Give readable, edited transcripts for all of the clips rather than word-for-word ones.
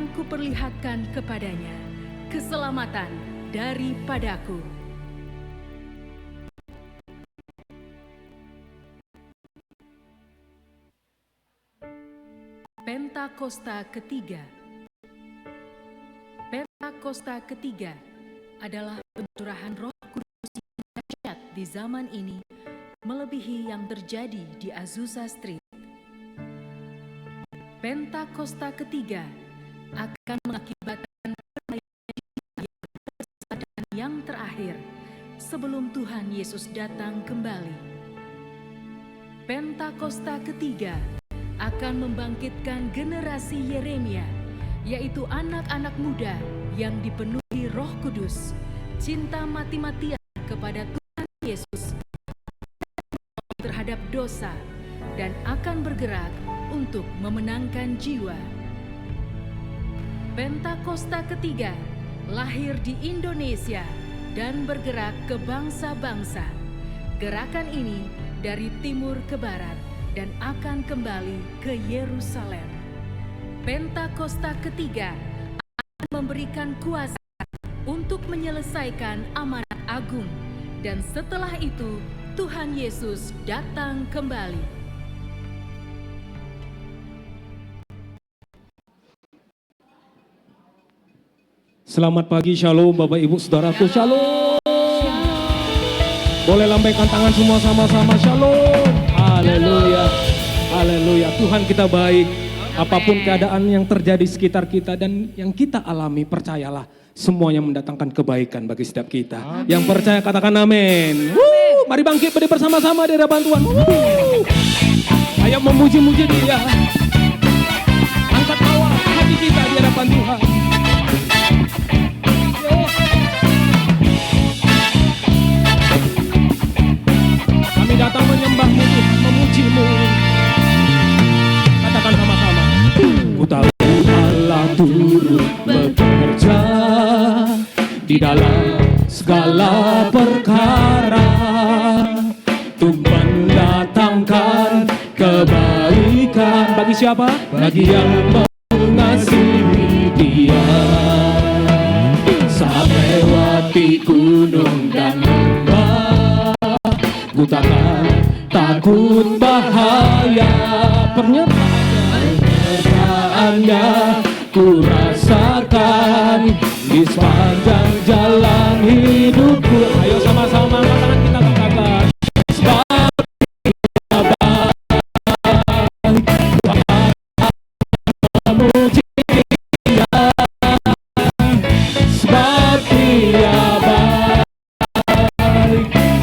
akan kuperlihatkan kepadanya keselamatan daripadaku. Pentakosta ketiga. Pentakosta ketiga adalah pencurahan Roh Kudus yang dahsyat di zaman ini, melebihi yang terjadi di Azusa Street. Pentakosta ketiga akan mengakibatkan perayaan yang terakhir sebelum Tuhan Yesus datang kembali. Pentakosta ketiga akan membangkitkan generasi Yeremia, yaitu anak-anak muda yang dipenuhi Roh Kudus, cinta mati-matian kepada Tuhan Yesus terhadap dosa, dan akan bergerak untuk memenangkan jiwa. Pentakosta ketiga lahir di Indonesia dan bergerak ke bangsa-bangsa. Gerakan ini dari timur ke barat dan akan kembali ke Yerusalem. Pentakosta ketiga akan memberikan kuasa untuk menyelesaikan amanat agung, dan setelah itu Tuhan Yesus datang kembali. Selamat pagi, shalom Bapak Ibu Saudaraku, shalom. Boleh lambaikan tangan semua sama-sama, shalom. Haleluya, haleluya. Tuhan kita baik, apapun keadaan yang terjadi sekitar kita dan yang kita alami, percayalah semuanya mendatangkan kebaikan bagi setiap kita. Amin. Yang percaya katakan amin. Mari bangkit berdiri bersama-sama di hadapan Tuhan. Ayo memuji-muji Dia. Angkat bawah hati kita di hadapan Tuhan. Kami datang menyembah-Mu, memuji-Mu. Katakan sama-sama. Ku tahu Allah turut bekerja di dalam segala perkara untuk mendatangkan kebaikan. Bagi siapa? Bagi yang mengasihi Dia. Saat lewati gunung dan lembah, ku takut bahaya. Pernyataannya ku rasakan di sepanjang jalan hidupku. Ayo sama-sama angkat tangan kita katakan. Sebab Dia baik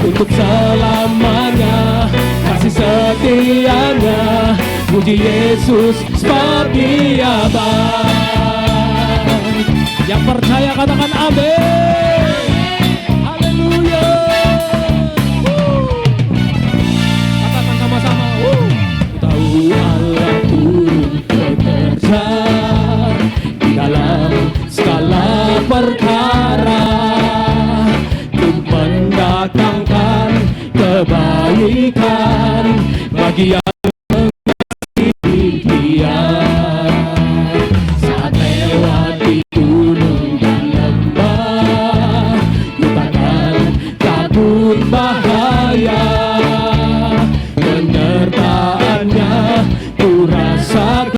untuk selamanya, kasih setianya. Puji Yesus sebab Dia baik. Yang percaya katakan amin. Haleluya. Katakan sama-sama. Tahu Allah turut bekerja di dalam segala perkara untuk mendatangkan kebaikan bagi yang mengasihi Dia. Saat lewati gunung dan lembah, ku takkan takut bahaya. Penyertaannya ku rasakan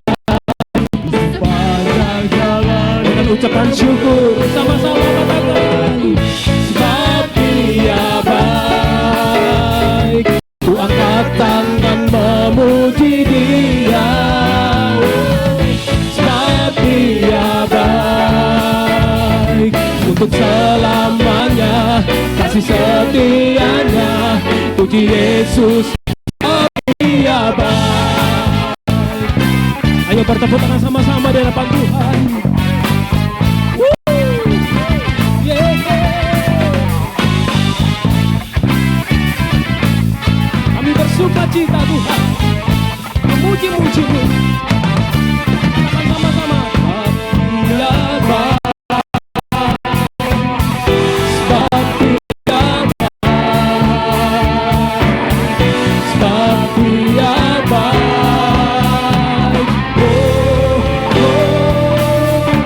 sepanjang jalan. Dengan ucapan syukur sama-sama katakan. Sebab Dia baik, ku angkat tangan memuji Dia. Sebab Dia baik untuk selamanya, kasih setianya. Puji Yesus sebab Dia baik. Ayo bertepuk tangan sama-sama di hadapan Tuhan. Kami bersuka cita Tuhan, memuji-muji-Mu. Katakan sama-sama. Dia baik, sebab Dia baik, sebab Dia baik. Oh, oh.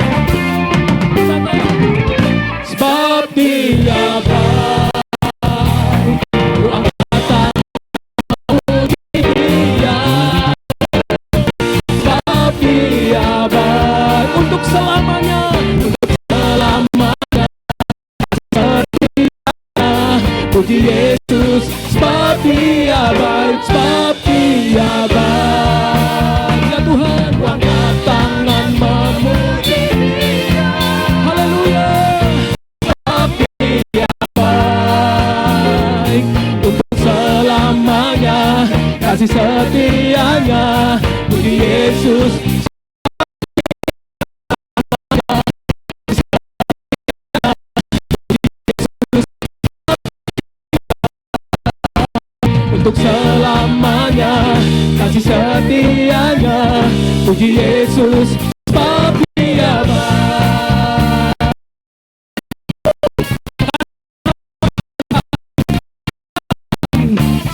Yesus, sebab Dia baik.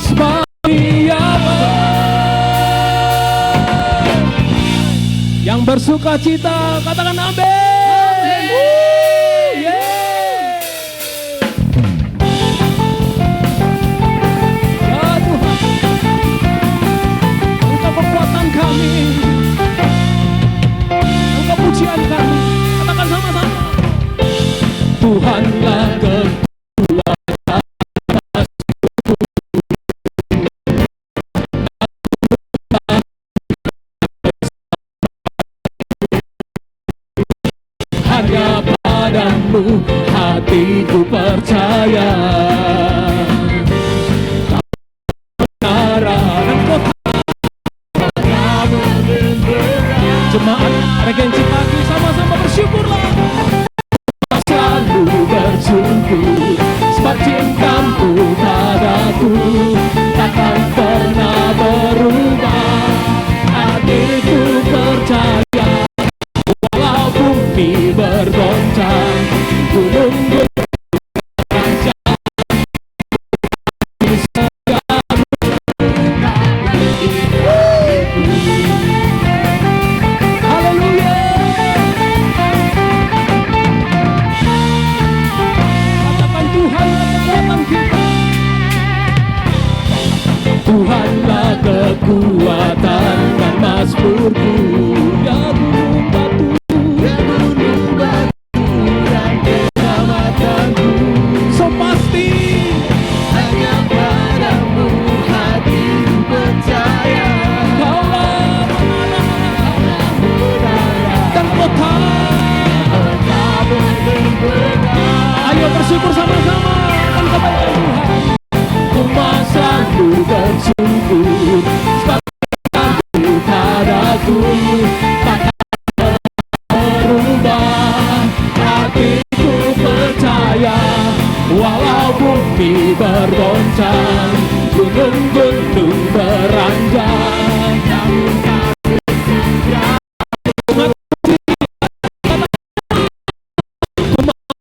Sebab Dia baik. Yang bersuka cita katakan amin. Yeah. Ya Tuhan, Engkau kekuatan kami, Engkau pujian kami. Katakan sama-sama. Tuhanlah kekuatan. Hanya padamu hatiku percaya. Jemaat Regensi Pagi sama-sama bersyukurlah. Selalu bersyukur sebab cintamu padaku takkan pernah berubah. Hatiku percaya walau bumi bergoncang, gunung bergoncang, haleluya. Katakan Tuhan kekuatan kita. Tuhanlah kekuatan dan mazmurku. Ya gunung batu, ya gunung batu yang keselamatanku. So pasti hanya padamu hatiku percaya. Kaulah dan kota ayo bersyukur sama-sama akan kebaikan Tuhan. Umat selalu bersyukur sebab cintamu padaku takkan berubah. Hatiku percaya walau bumi bergoncang, gunung-gunung beranjak,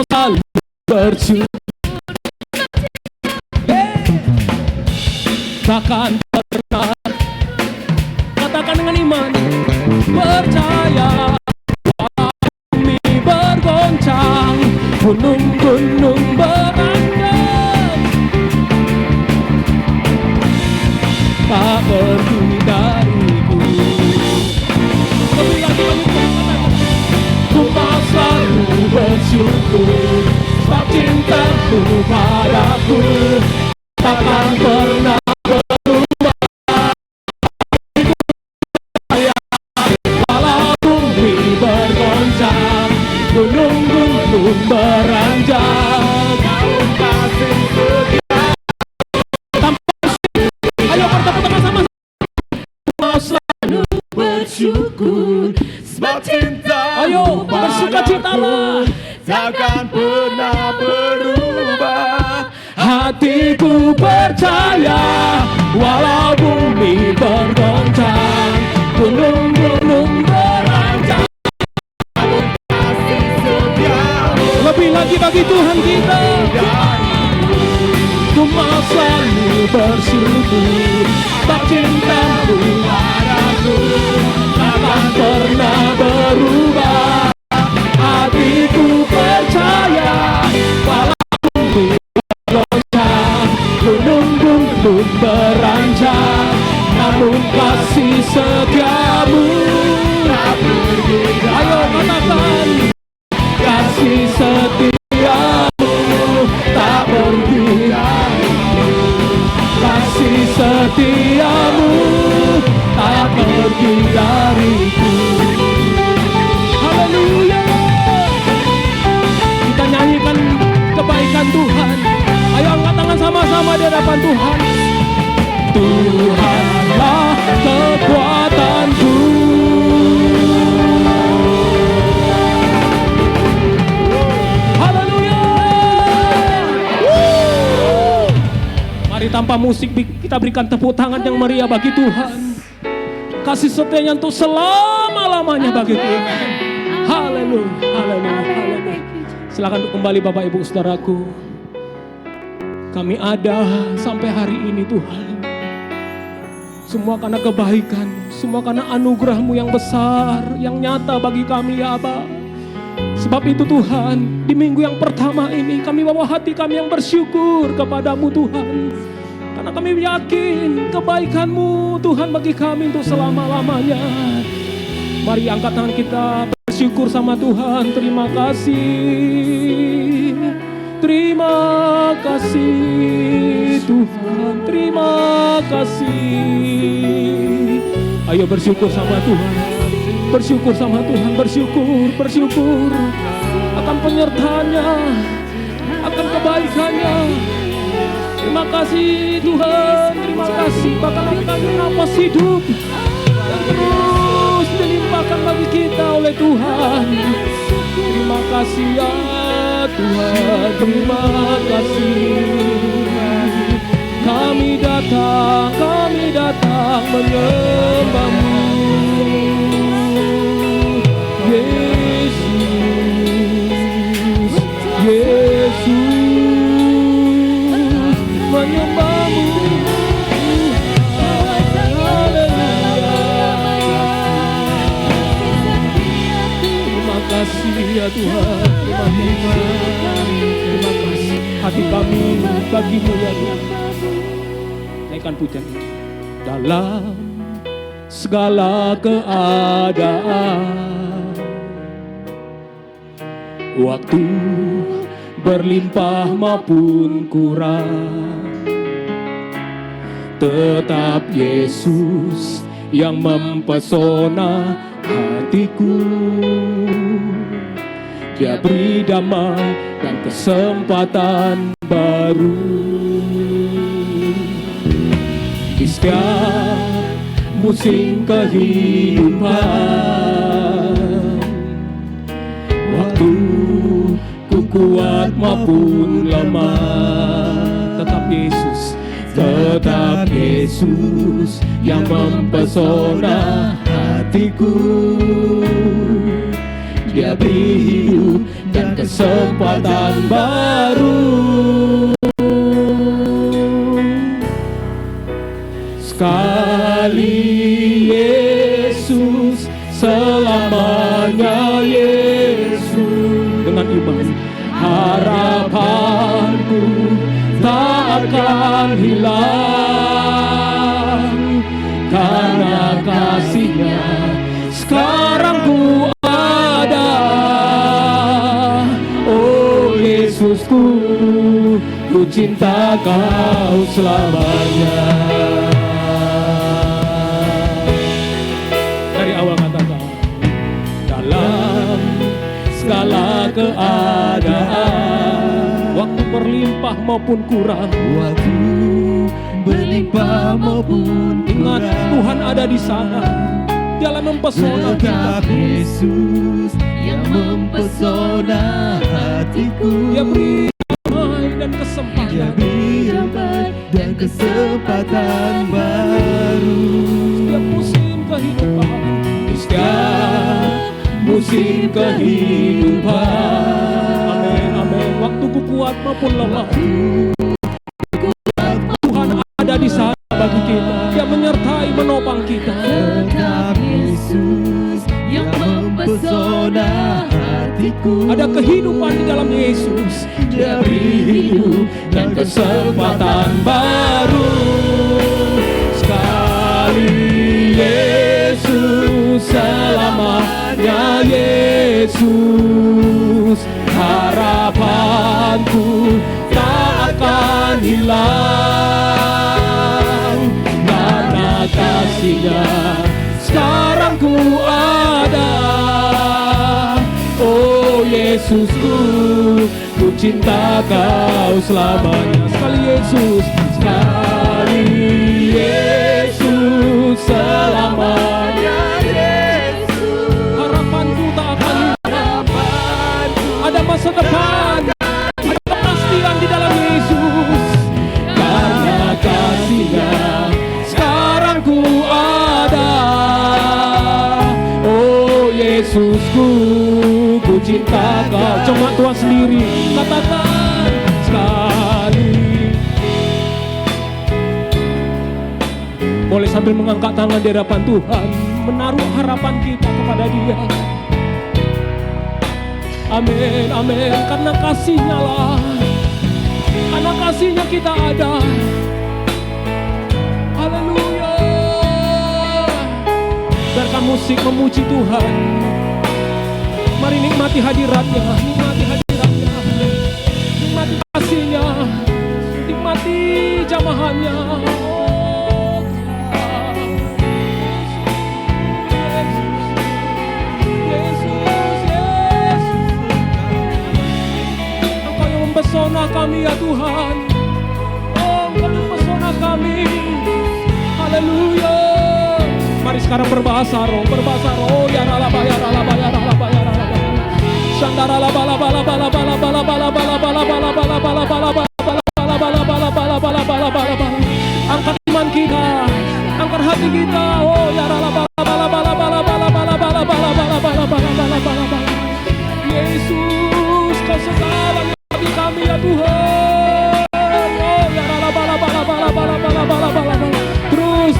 selalu bersyukur. Takkan pernah, katakan dengan iman, percaya walau bumi bergoncang, gunung-gunung beranjak, tak pergi dariku. Lebih lagi ku selalu bersyukur sebab cintamu padaku takkan pernah berubah. Walau bumi bergoncang, gunung-gunung beranjak, Kau kasih setia. Ayo bertepuk tangan sama-sama. Kau selalu bersyukur sebab cintamu padaku takkan pernah berubah. Hatiku percaya walau bumi bergoncang, gunung-gunung beranjak, kasih setiamu. Lebih lagi bagi Tuhan kita. Ku mau selalu bersyukur sebab cintamu padaku takkan pernah berubah. Hatiku percaya walau bumi bergoncang, gunung-gunung beranjak, namun kasih setiamu tak pergi. Ayo katakan, kasih setiamu tak pergi. Kasih setiamu tak pergi dariku. Haleluya. Kita nyanyikan kebaikan Tuhan. Ayo angkat tangan sama-sama di hadapan Tuhan. Tuhanlah kekuatanku. Haleluya. Mari tanpa musik kita berikan tepuk tangan yang meriah bagi Tuhan. Kasih setianya untuk selama-lamanya. selama-lamanya bagi kita. Haleluya, haleluya, haleluya. Silakan kembali Bapak Ibu Saudaraku. Kami ada sampai hari ini Tuhan. Semua karena kebaikan, semua karena anugerah-Mu yang besar, yang nyata bagi kami ya Aba. Sebab itu Tuhan, di minggu yang pertama ini kami bawa hati kami yang bersyukur kepada-Mu Tuhan. Karena kami yakin kebaikan-Mu Tuhan bagi kami untuk selama-lamanya. Mari angkat tangan kita bersyukur sama Tuhan. Terima kasih. Terima kasih Tuhan, terima kasih. Ayo bersyukur sama Tuhan, bersyukur sama Tuhan, bersyukur akan penyertaannya, akan kebaikannya. Terima kasih Tuhan, terima kasih. Bahkan kami napas hidup yang terus dilimpahkan bagi kita oleh Tuhan. Terima kasih ya Tuhan, terima kasih. Kami datang menyembah-Mu, Yesus, Yesus, menyembah-Mu. Terima kasih ya Tuhan, terima kasih. Hati kami bagi-Mu ya Tuhan. Naikkan pujian ini. Dalam segala keadaan, waktu berlimpah maupun kurang, tetap Yesus yang mempesona hatiku. Dia beri damai dan kesempatan baru. Di setiap musim kehidupan, waktu ku kuat maupun lemah, tetap Yesus yang mempesona hatiku. Dia beri hidup dan kesempatan baru. Sekali Yesus, selamanya Yesus. Dengan iman harapanku tak akan hilang, karena kasih-Nya sekarang ku ada. Oh Yesusku, ku cinta Kau selamanya. Dari awal katakan, dalam segala keadaan, waktu berlimpah maupun kurang, waktu berlimpah maupun ingat Tuhan ada di sana. Dialah mempesona kita. tetap Yesus yang mempesona hatiku. Dia beri damai dan Dia kesempatan. beri damai dan kesempatan baru. Setiap musim kehidupan, Di setiap musim kehidupan, amin, amin. Waktu ku kuat maupun lemah, Tuhan ada di sana bagi kita. Dia menyertai, menopang kita. tetap Yesus yang mempesona hatiku. Ada kehidupan di dalam Yesus. Dia beri hidup dan kesempatan baru. Sekali Yesus, selamanya Yesus. Harapanku tak akan hilang, karena kasih-Nya sekarang ku ada. Oh Yesusku, ku cinta Kau selamanya. Sekali Yesus, sekali Yesus, selamanya Yesus. Harapanku tak akan hilang. Ada masa depan, ada kepastian di dalam Yesus. Karena kasih-Nya sekarang ku ada. Oh Yesusku, ku cinta Kau. Coba Tuhan sendiri katakan sekali. Boleh sambil mengangkat tangan di hadapan Tuhan, menaruh harapan kita kepada Dia. Amin, amin. Karena kasih-Nya lah, karena kasih-Nya kita ada. Haleluya. Biarkan musik memuji Tuhan. Mari nikmati hadirat-Nya, nikmati hadirat-Nya, nikmati kasih-Nya, nikmati jamahan-Nya. Pesona kami ya Tuhan, oh Engkau pesona kami. Haleluya. Mari sekarang berbahasa roh, ya ralaba ya ralaba ya ralaba ya ralaba. Shandara la bala bala bala bala bala bala bala bala bala bala bala bala bala. Angkat iman kita, angkat hati kita, oh ya ralaba bala bala bala bala bala bala bala bala bala. Yesus, Kau segalanya kami ya Tuhan. Oh ya bala. Terus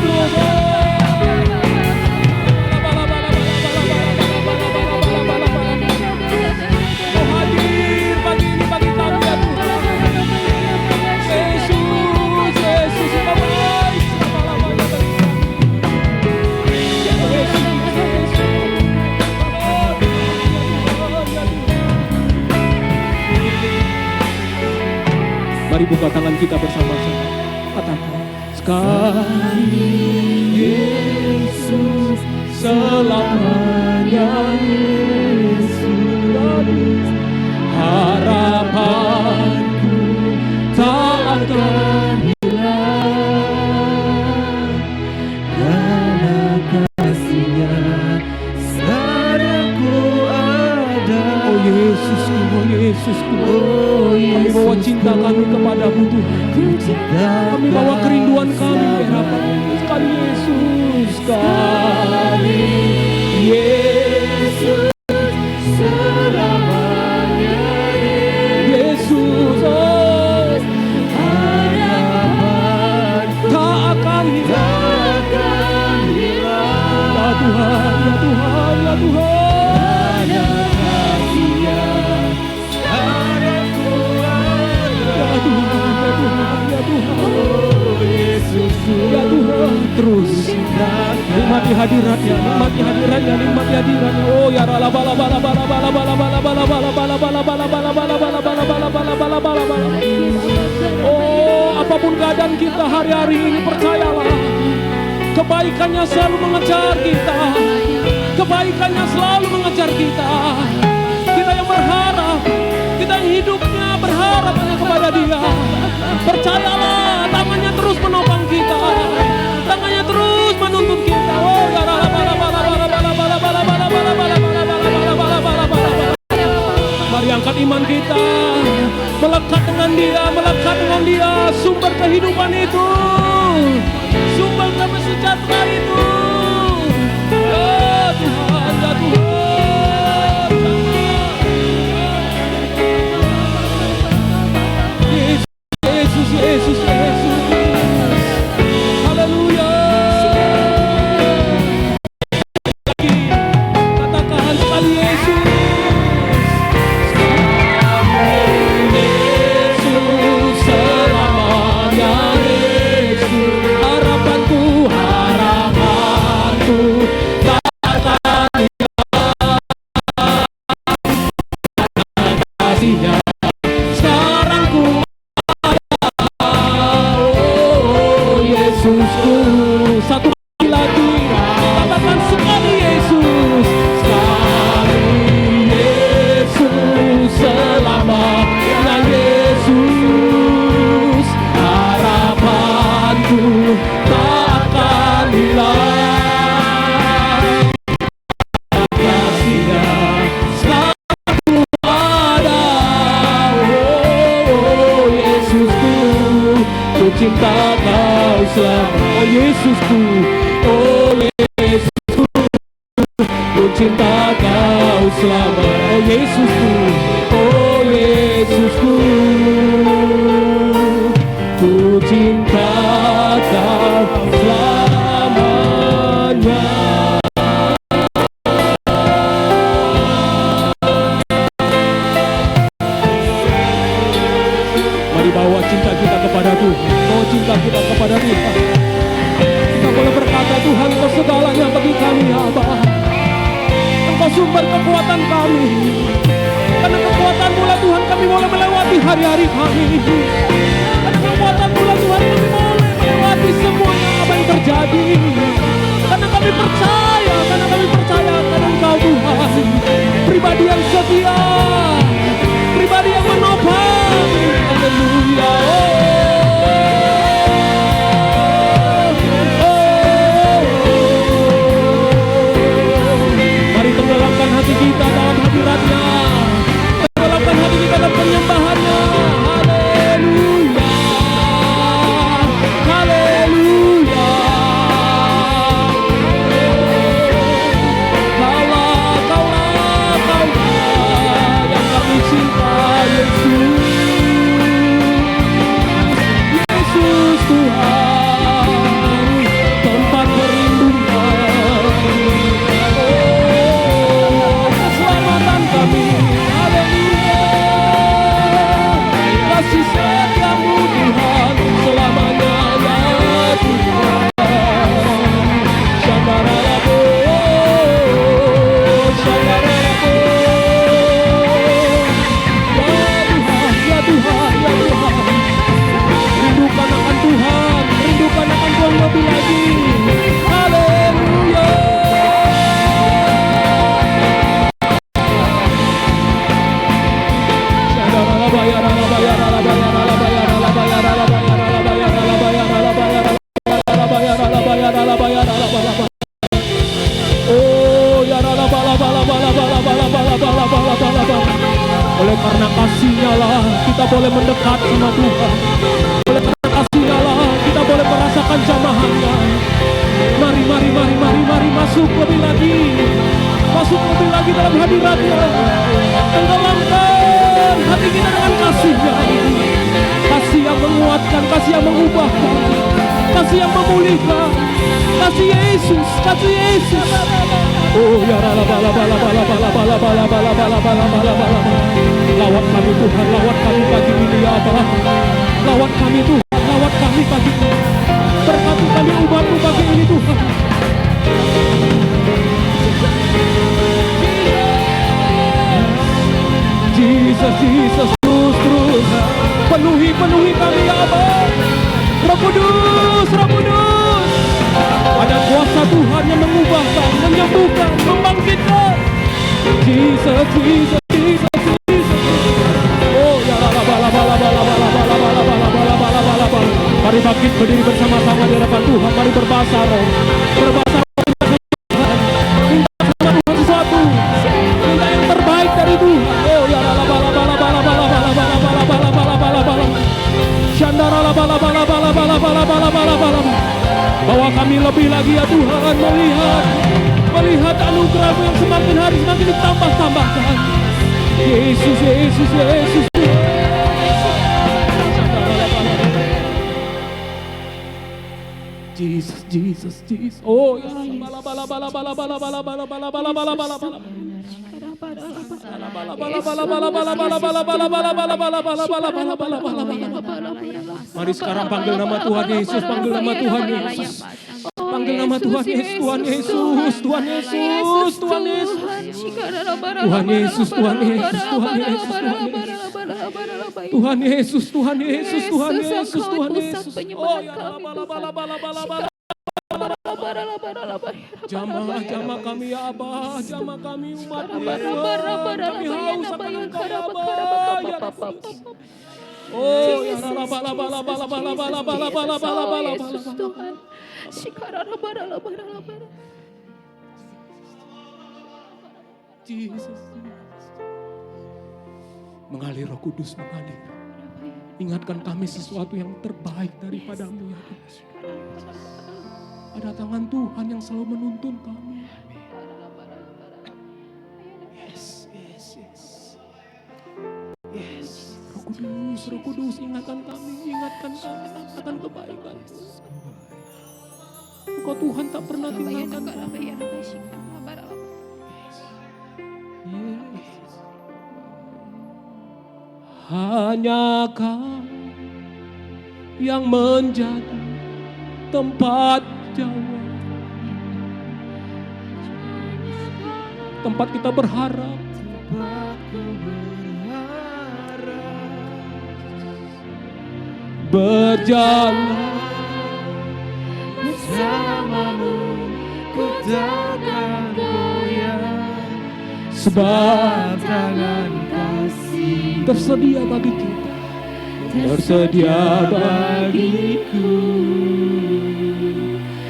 Kau hadir pagi ini bagi kami ya Tuhan. Yesus Kau baik selama-lamanya bagi kami. Mari buka tangan kita bersama-sama. Katakan sekali Yesus selamanya. Yesus harapanku tak akan hilang, karena kasih-Nya sekarang ku ada. Oh Yesusku, oh Yesusku, oh kami bawa cinta kami kepadamu Tuhan. Kami bawa kerinduan kami di hadapan-Mu. Sekali Yesus, sekali Yesus selamanya. Yesus, oh harapan tak akan hilang. Ya Tuhan, ya Tuhan, ya Tuhan. Ya Tuhan, terus nikmati hadirat-Nya, nikmati hadirat-Nya, nikmati hadirat-Nya. Oh ya rala bala bala bala bala bala bala bala bala bala bala bala bala bala bala bala bala bala bala bala. Oh, apapun keadaan kita hari-hari ini, percayalah kebaikan-Nya selalu mengejar kita. Kebaikan-Nya selalu mengejar kita. Kita yang berharap, kita yang hidupnya berharap hanya kepada Dia. Percayalah, tangan-Nya terus menopang kita, tangan-Nya terus menuntun kita. Oh ya bala bala bala bala bala bala bala bala bala bala bala bala bala. Mari angkat iman kita, melekat dengan Dia, melekat dengan Dia. Sumber kehidupan itu, sumber damai sejahtera itu. Ya Tuhan, ya Tuhan. Yesus, haleluya. Katakan sekali Yesus. Yesus selamanya. Yesus harapanku takkan hilang. Kasih-Nya sekarang ku Yesusku. Satu kali lagi katakan sekali Yesus, sekali Yesus selamanya. Yesus harapanku takkan hilang. Kasih-Nya sekarang ku ada. Oh Yesusku, ku cinta Kau selama. Oh Yesusku, oh Yesusku, ku cinta Kau selamanya. Oh Yesusku, oh Yesusku, ku cinta Kau selamanya. Mari bawa cinta kita kepada Tuhan, bawa cinta kita kepada Tuhan. Kita boleh berkata, Tuhan Kau segalanya bagi kami ya Bapa. Engkau sumber kekuatan kami. Karena kekuatan-Mu lah Tuhan kami boleh melewati hari-hari kami. Karena kekuatan-Mu lah Tuhan kami boleh melewati semua apa yang terjadi. Karena kami percaya karena Engkau Tuhan pribadi yang setia, pribadi yang menopang. Haleluya. Mari tenggelamkan hati kita dalam hadirat-Nya, tenggelamkan hati kita dalam penyembahan-Nya. Haleluya, haleluya. Kaulah yang kami cinta, Yesus. Yesus Tuhan, tempat perlindungan. Oh, keselamatan kami. Haleluya. Kasih setiamu Tuhan selamanya ya Tuhan. Syabarabo, syabarabo. Ya Tuhan, ya Tuhan. Rindukan akan Tuhan, rindukan akan Tuhan lebih lagi. Haleluya. Oh ya oleh karena kasih-Nya lah kita boleh mendekat sama Tuhan. Oleh karena kasih-Nya lah kita boleh merasakan jamahan-Nya. Mari masuk lebih lagi. Masuk lebih lagi dalam hadirat-Nya. Tenggelamkan hati kita dengan kasih-Nya. Kasih yang menguatkan, kasih yang mengubahkan, kasih yang memulihkan. Kasih Yesus, kasih Yesus. Oh ya rala bala bala bala bala bala bala bala bala bala bala bala. Lawat kami Tuhan, lawat kami pagi ini ya Allah. Lawat kami Tuhan, lawat kami pagi ini. Berkati kami umat-Mu pagi ini Tuhan. Jesus, Jesus, terus penuhi kami ya Allah. Roh Kudus, Roh Kudus. Ada kuasa Tuhan yang mengubahkan, menyembuhkan, membangkitkan. Jesus, Jesus, Jesus, Jesus. Oh ya bala bala bala bala bala bala bala bala bala bala bala bala. Mari bangkit berdiri bersama-sama di hadapan Tuhan. Mari berbahasa roh, berbahasa roh. Minta sama Tuhan sesuatu. Minta yang terbaik dari Tuhan. Oh ya bala bala bala bala bala bala bala bala bala bala bala bala. Shandara bala bala bala bala bala bala bala bala. Bawa kami lebih lagi ya Tuhan, melihat anugerah-Mu yang semakin hari semakin ditambah-tambahkan. Yesus, Yesus, Yesus. Jesus, Jesus, Jesus. Oh ya bala bala bala bala bala bala bala bala bala bala bala bala. Mari sekarang panggil nama Tuhan Yesus, panggil nama Tuhan Yesus. Panggil nama Tuhan Yesus, Tuhan Yesus, Tuhan Yesus, Tuhan Yesus. Tuhan Yesus, Tuhan Yesus, Tuhan Yesus, Tuhan Yesus, Tuhan Yesus, Tuhan Yesus, Tuhan Yesus. Oh ya bala. Jamah kami ya Abah, jamah kami umat-Mu. Kami haus akan Engkau ya Abah. Oh ya bala. Jesus. Mengalir Roh Kudus, mengalir. Ingatkan kami sesuatu yang terbaik daripada-Mu ya Tuhan. Ada tangan Tuhan yang selalu menuntun kami. Yes. Roh Kudus, ingatkan kami akan kebaikan. Engkau Tuhan tak pernah tinggalkan kami. Hanya Kau yang menjadi tempat jawab, tempat kita berharap. Berjalan bersamamu, ku takkan goyah, sebab tangan kasih tersedia bagi kita, tersedia bagiku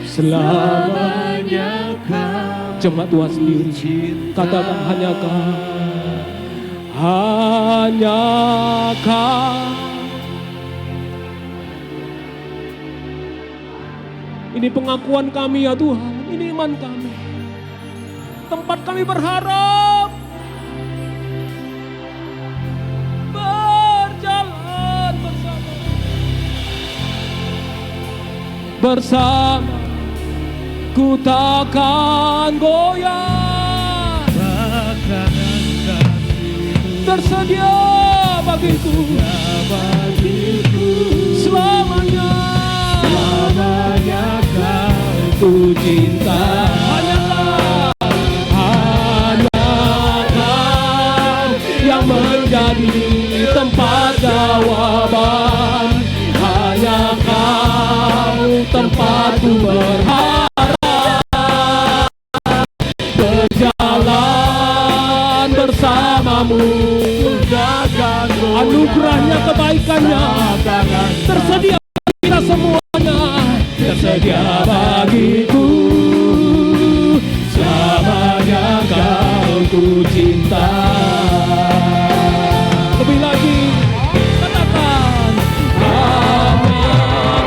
selamanya. Kau jemaat Tuhan sendiri katakan, hanya Kau. Ini pengakuan kami ya Tuhan, ini iman kami, tempat kami berharap. Berjalan bersama, ku takkan goyah, tersedia bagiku selamanya. Ku cinta hanya Kau yang menjadi tempat jawaban, hanya Kau tempatku berharap. Berjalan bersamamu, anugerahnya, kebaikannya tersedia kita semuanya, tersedia bagiku selamanya. Kau ku cinta. Lebih lagi katakan, hanya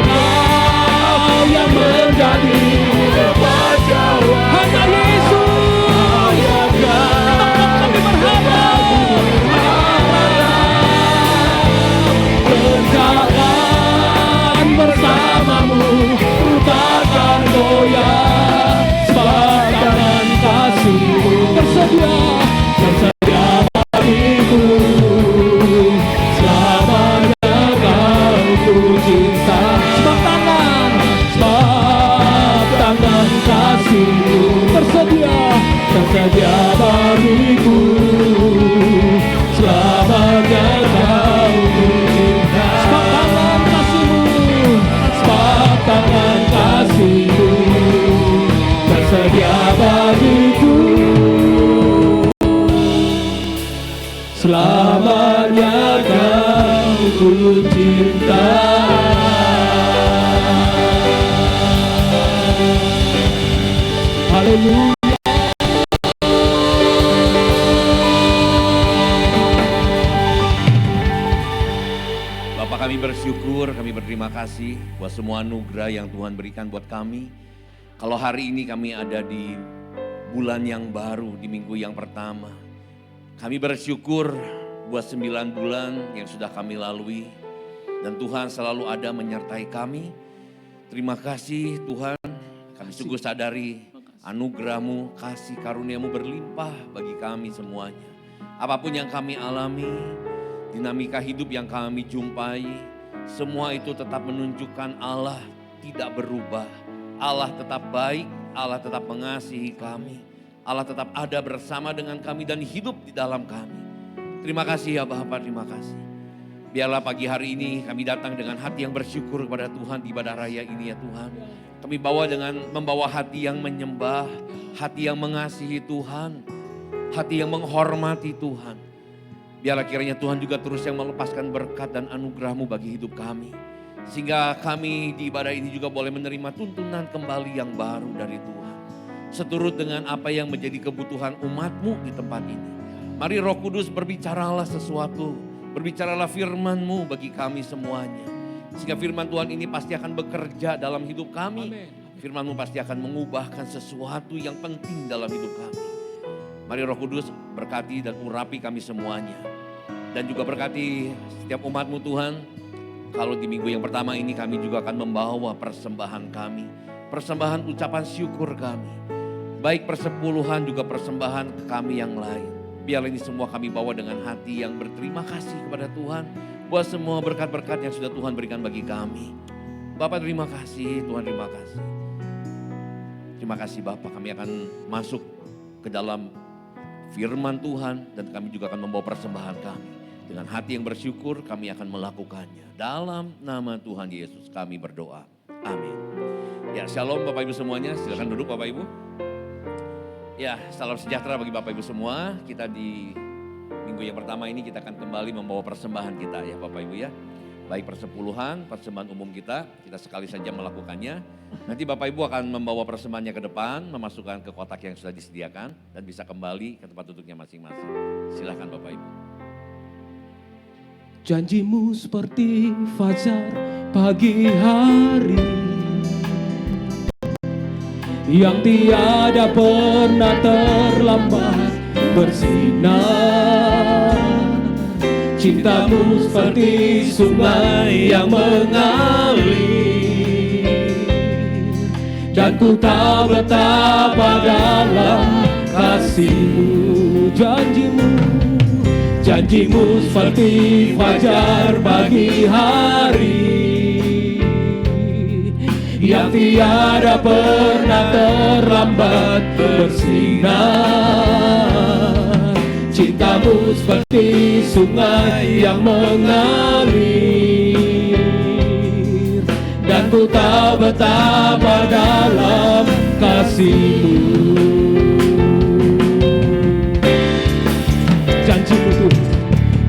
Kau yang menjadi tempat jawab, hanya Yesus tempat kami berharap. Berjalan bersamamu, takkan goyah, sebab tangan kasih-Mu tersedia bagiku selamanya. Kau ku cinta, sebab tangan kasih-Mu tersedia bagiku selamanya. Kau ku cinta, sebab tangan kasih-Mu tersedia bagiku selamanya. Kau ku cinta. Haleluya. Bapak, kami bersyukur, kami berterima kasih buat semua anugerah yang Tuhan berikan buat kami. Kalau hari ini kami ada di bulan yang baru, di minggu yang pertama, kami bersyukur buat 9 bulan yang sudah kami lalui. Dan Tuhan selalu ada menyertai kami. Terima kasih Tuhan, kami sungguh sadari anugerah-Mu, kasih karunia-Mu berlimpah bagi kami semuanya. Apapun yang kami alami, dinamika hidup yang kami jumpai, semua itu tetap menunjukkan Allah tidak berubah. Allah tetap baik, Allah tetap mengasihi kami. Allah tetap ada bersama dengan kami dan hidup di dalam kami. Terima kasih ya Bapak, terima kasih. Biarlah pagi hari ini kami datang dengan hati yang bersyukur kepada Tuhan di ibadah raya ini ya Tuhan. Kami membawa hati yang menyembah, hati yang mengasihi Tuhan, hati yang menghormati Tuhan. Biarlah kiranya Tuhan juga terus yang melepaskan berkat dan anugerah-Mu bagi hidup kami. Sehingga kami di ibadah ini juga boleh menerima tuntunan kembali yang baru dari Tuhan. Seturut dengan apa yang menjadi kebutuhan umat-Mu di tempat ini. Mari Roh Kudus berbicaralah sesuatu, berbicaralah firman-Mu bagi kami semuanya. Sehingga firman Tuhan ini pasti akan bekerja dalam hidup kami. Firman-Mu pasti akan mengubahkan sesuatu yang penting dalam hidup kami. Mari Roh Kudus berkati dan urapi kami semuanya. Dan juga berkati setiap umat-Mu Tuhan. Kalau di minggu yang pertama ini kami juga akan membawa persembahan kami. Persembahan ucapan syukur kami. Baik persepuluhan juga persembahan ke kami yang lain. Biarlah ini semua kami bawa dengan hati yang berterima kasih kepada Tuhan. Buat semua berkat-berkat yang sudah Tuhan berikan bagi kami. Bapak terima kasih, Tuhan terima kasih. Terima kasih Bapak, kami akan masuk ke dalam firman Tuhan. Dan kami juga akan membawa persembahan kami. Dengan hati yang bersyukur kami akan melakukannya. Dalam nama Tuhan Yesus kami berdoa. Amin. Ya, shalom Bapak Ibu semuanya. Silakan duduk Bapak Ibu. Ya, salam sejahtera bagi Bapak Ibu semua. Kita di minggu yang pertama ini kita akan kembali membawa persembahan kita ya Bapak Ibu ya. Baik persepuluhan, persembahan umum kita sekali saja melakukannya. Nanti Bapak Ibu akan membawa persembahannya ke depan, memasukkan ke kotak yang sudah disediakan dan bisa kembali ke tempat duduknya masing-masing. Silakan Bapak Ibu. Janjimu seperti fajar pagi hari yang tiada pernah terlambat bersinar. Cintamu seperti sungai yang mengalir dan ku tahu betapa dalam kasih-Mu. Janjimu seperti fajar pagi hari yang tiada pernah terlambat bersinar. Cintamu seperti sungai yang mengalir dan ku tahu betapa dalam kasih-Mu.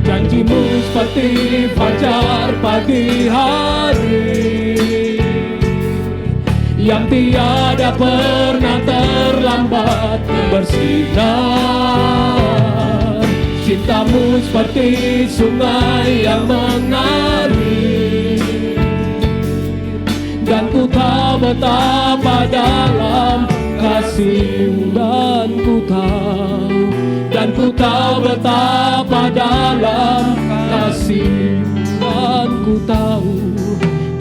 Janjimu seperti fajar pagi hari yang tiada pernah terlambat bersinar. Cintamu seperti sungai yang mengalir dan ku tahu betapa dalam kasih-Mu. Dan ku tahu betapa dalam kasih-Mu.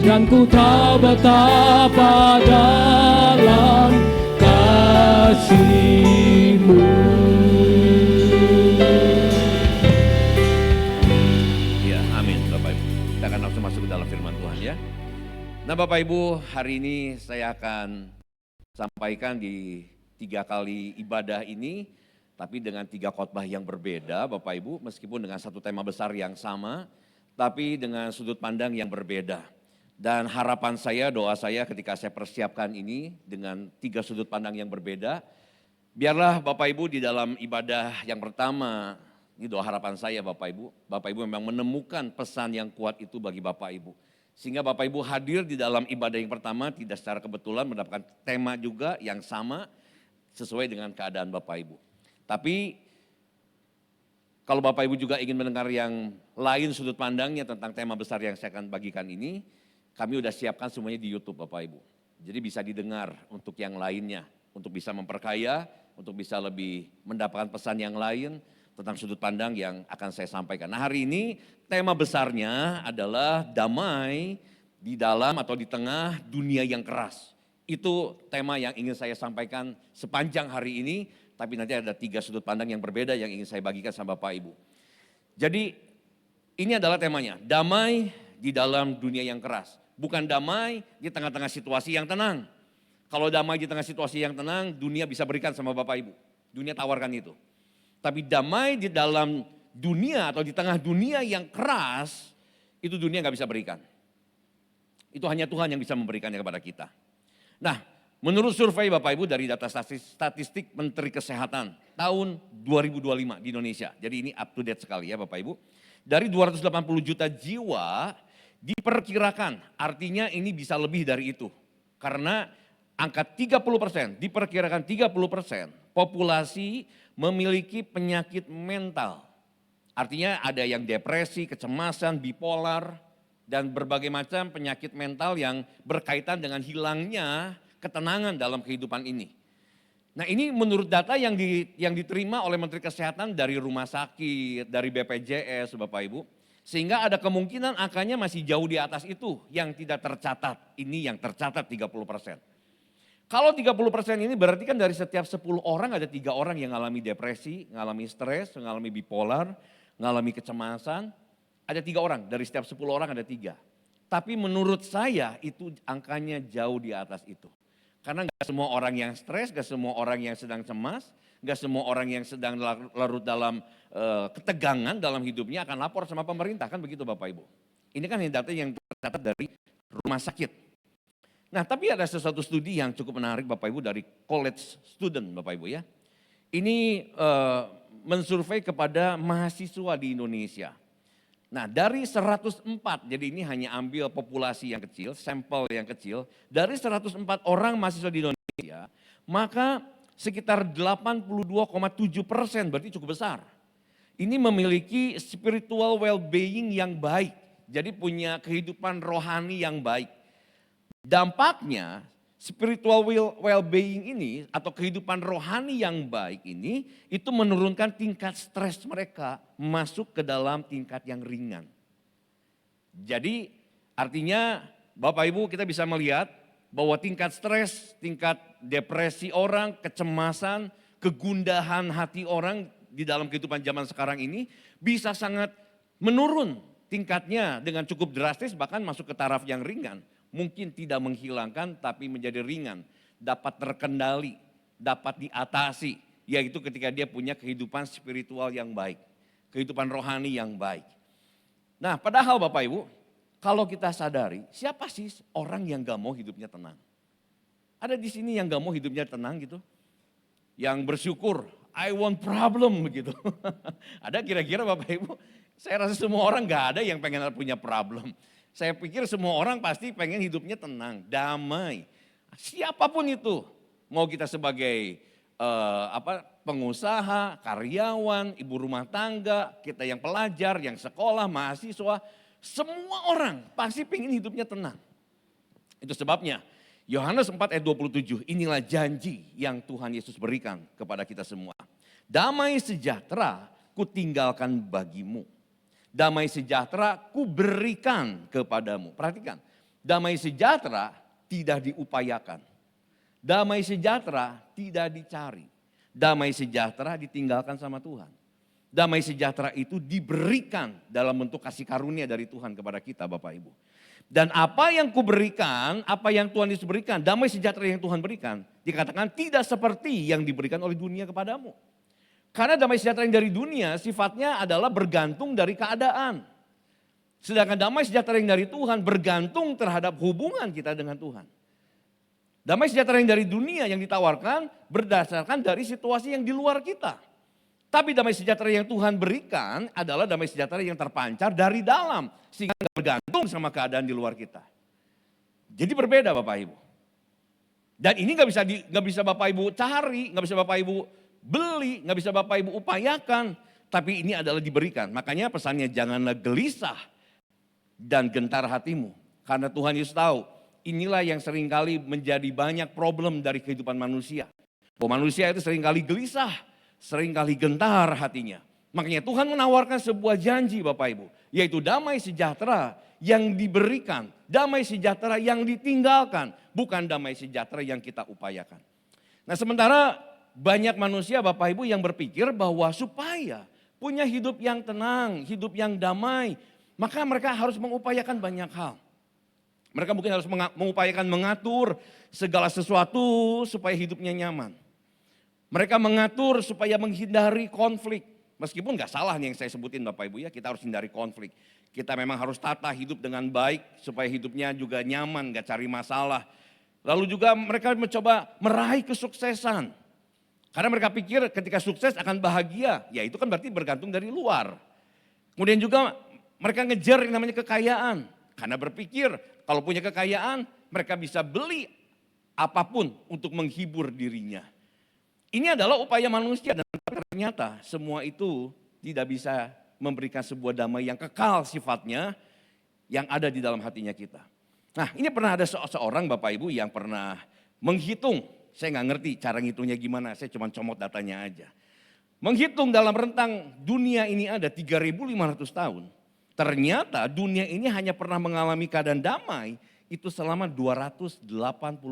Dan ku tahu betapa dalam kasih-Mu. Ya, amin Bapak Ibu. Kita akan langsung masuk ke dalam firman Tuhan ya. Nah Bapak Ibu, hari ini saya akan sampaikan di 3 kali ibadah ini, tapi dengan 3 khotbah yang berbeda Bapak Ibu, meskipun dengan satu tema besar yang sama, tapi dengan sudut pandang yang berbeda. Dan harapan saya, doa saya ketika saya persiapkan ini dengan 3 sudut pandang yang berbeda, biarlah Bapak Ibu di dalam ibadah yang pertama, ini doa harapan saya Bapak Ibu memang menemukan pesan yang kuat itu bagi Bapak Ibu. Sehingga Bapak Ibu hadir di dalam ibadah yang pertama tidak secara kebetulan mendapatkan tema juga yang sama sesuai dengan keadaan Bapak Ibu. Tapi kalau Bapak Ibu juga ingin mendengar yang lain sudut pandangnya tentang tema besar yang saya akan bagikan ini, kami sudah siapkan semuanya di YouTube Bapak Ibu. Jadi bisa didengar untuk yang lainnya, untuk bisa memperkaya, untuk bisa lebih mendapatkan pesan yang lain tentang sudut pandang yang akan saya sampaikan. Nah hari ini tema besarnya adalah damai di dalam atau di tengah dunia yang keras. Itu tema yang ingin saya sampaikan sepanjang hari ini, tapi nanti ada 3 sudut pandang yang berbeda yang ingin saya bagikan sama Bapak Ibu. Jadi ini adalah temanya, damai di dalam dunia yang keras. Bukan damai di tengah-tengah situasi yang tenang. Kalau damai di tengah situasi yang tenang, dunia bisa berikan sama Bapak Ibu. Dunia tawarkan itu. Tapi damai di dalam dunia atau di tengah dunia yang keras, itu dunia gak bisa berikan. Itu hanya Tuhan yang bisa memberikannya kepada kita. Nah, menurut survei Bapak Ibu dari data statistik Menteri Kesehatan tahun 2025 di Indonesia. Jadi ini up to date sekali ya Bapak Ibu. Dari 280 juta jiwa diperkirakan, artinya ini bisa lebih dari itu. Karena angka 30%, diperkirakan 30% populasi memiliki penyakit mental. Artinya ada yang depresi, kecemasan, bipolar, dan berbagai macam penyakit mental yang berkaitan dengan hilangnya ketenangan dalam kehidupan ini. Nah ini menurut data yang diterima oleh Menteri Kesehatan dari rumah sakit, dari BPJS Bapak Ibu. Sehingga ada kemungkinan angkanya masih jauh di atas itu yang tidak tercatat. Ini yang tercatat 30%. Kalau 30% ini berarti kan dari setiap 10 orang ada 3 orang yang mengalami depresi, mengalami stres, mengalami bipolar, mengalami kecemasan. Ada 3 orang, dari setiap 10 orang ada 3. Tapi menurut saya itu angkanya jauh di atas itu. Karena gak semua orang yang stres, gak semua orang yang sedang cemas, gak semua orang yang sedang larut dalam ketegangan dalam hidupnya akan lapor sama pemerintah, kan begitu Bapak Ibu. Ini kan data yang tercatat dari rumah sakit. Nah tapi ada sesuatu studi yang cukup menarik Bapak Ibu dari college student Bapak Ibu ya. Ini mensurvei kepada mahasiswa di Indonesia. Nah dari 104, jadi ini hanya ambil populasi yang kecil, sampel yang kecil. Dari 104 orang mahasiswa di Indonesia, maka sekitar 82,7%, berarti cukup besar. Ini memiliki spiritual well-being yang baik, jadi punya kehidupan rohani yang baik. Dampaknya spiritual well-being ini atau kehidupan rohani yang baik ini itu menurunkan tingkat stres mereka masuk ke dalam tingkat yang ringan. Jadi artinya Bapak Ibu kita bisa melihat bahwa tingkat stres, tingkat depresi orang, kecemasan, kegundahan hati orang di dalam kehidupan zaman sekarang ini bisa sangat menurun tingkatnya dengan cukup drastis bahkan masuk ke taraf yang ringan. Mungkin tidak menghilangkan tapi menjadi ringan, dapat terkendali, dapat diatasi, yaitu ketika dia punya kehidupan spiritual yang baik, kehidupan rohani yang baik. Nah padahal Bapak Ibu, kalau kita sadari siapa sih orang yang gak mau hidupnya tenang? Ada di sini yang gak mau hidupnya tenang gitu? Yang bersyukur, I want problem begitu. Ada kira-kira Bapak Ibu? Saya rasa semua orang gak ada yang pengen punya problem. Saya pikir semua orang pasti pengen hidupnya tenang, damai. Siapapun itu, mau kita sebagai pengusaha, karyawan, ibu rumah tangga, kita yang pelajar, yang sekolah, mahasiswa, semua orang pasti pengen hidupnya tenang. Itu sebabnya Yohanes 4 ayat 27, inilah janji yang Tuhan Yesus berikan kepada kita semua. Damai sejahtera kutinggalkan bagimu. Damai sejahtera kuberikan kepadamu. Perhatikan, damai sejahtera tidak diupayakan. Damai sejahtera tidak dicari. Damai sejahtera ditinggalkan sama Tuhan. Damai sejahtera itu diberikan dalam bentuk kasih karunia dari Tuhan kepada kita Bapak Ibu. Dan apa yang kuberikan, apa yang Tuhan Yesus berikan, damai sejahtera yang Tuhan berikan, dikatakan tidak seperti yang diberikan oleh dunia kepadamu. Karena damai sejahtera yang dari dunia sifatnya adalah bergantung dari keadaan. Sedangkan damai sejahtera yang dari Tuhan bergantung terhadap hubungan kita dengan Tuhan. Damai sejahtera yang dari dunia yang ditawarkan berdasarkan dari situasi yang di luar kita. Tapi damai sejahtera yang Tuhan berikan adalah damai sejahtera yang terpancar dari dalam. Sehingga gak bergantung sama keadaan di luar kita. Jadi berbeda Bapak Ibu. Dan ini gak bisa Bapak Ibu cari, gak bisa Bapak Ibu beli, gak bisa Bapak Ibu upayakan. Tapi ini adalah diberikan. Makanya pesannya janganlah gelisah dan gentar hatimu. Karena Tuhan Yesus tahu inilah yang seringkali menjadi banyak problem dari kehidupan manusia. Bahwa manusia itu seringkali gelisah, seringkali gentar hatinya. Makanya Tuhan menawarkan sebuah janji Bapak Ibu. Yaitu damai sejahtera yang diberikan. Damai sejahtera yang ditinggalkan. Bukan damai sejahtera yang kita upayakan. Nah sementara banyak manusia Bapak Ibu yang berpikir bahwa supaya punya hidup yang tenang, hidup yang damai, maka mereka harus mengupayakan banyak hal. Mereka mungkin harus mengupayakan mengatur segala sesuatu supaya hidupnya nyaman. Mereka mengatur supaya menghindari konflik. Meskipun gak salah nih yang saya sebutin Bapak Ibu ya, kita harus hindari konflik. Kita memang harus tata hidup dengan baik supaya hidupnya juga nyaman, gak cari masalah. Lalu juga mereka mencoba meraih kesuksesan. Karena mereka pikir ketika sukses akan bahagia, ya itu kan berarti bergantung dari luar. Kemudian juga mereka ngejar yang namanya kekayaan. Karena berpikir kalau punya kekayaan mereka bisa beli apapun untuk menghibur dirinya. Ini adalah upaya manusia dan ternyata semua itu tidak bisa memberikan sebuah damai yang kekal sifatnya yang ada di dalam hatinya kita. Nah ini pernah ada seorang Bapak Ibu yang pernah menghitung Saya nggak ngerti cara ngitungnya gimana, saya cuma comot datanya aja. Menghitung dalam rentang dunia ini ada 3.500 tahun. Ternyata dunia ini hanya pernah mengalami keadaan damai itu selama 286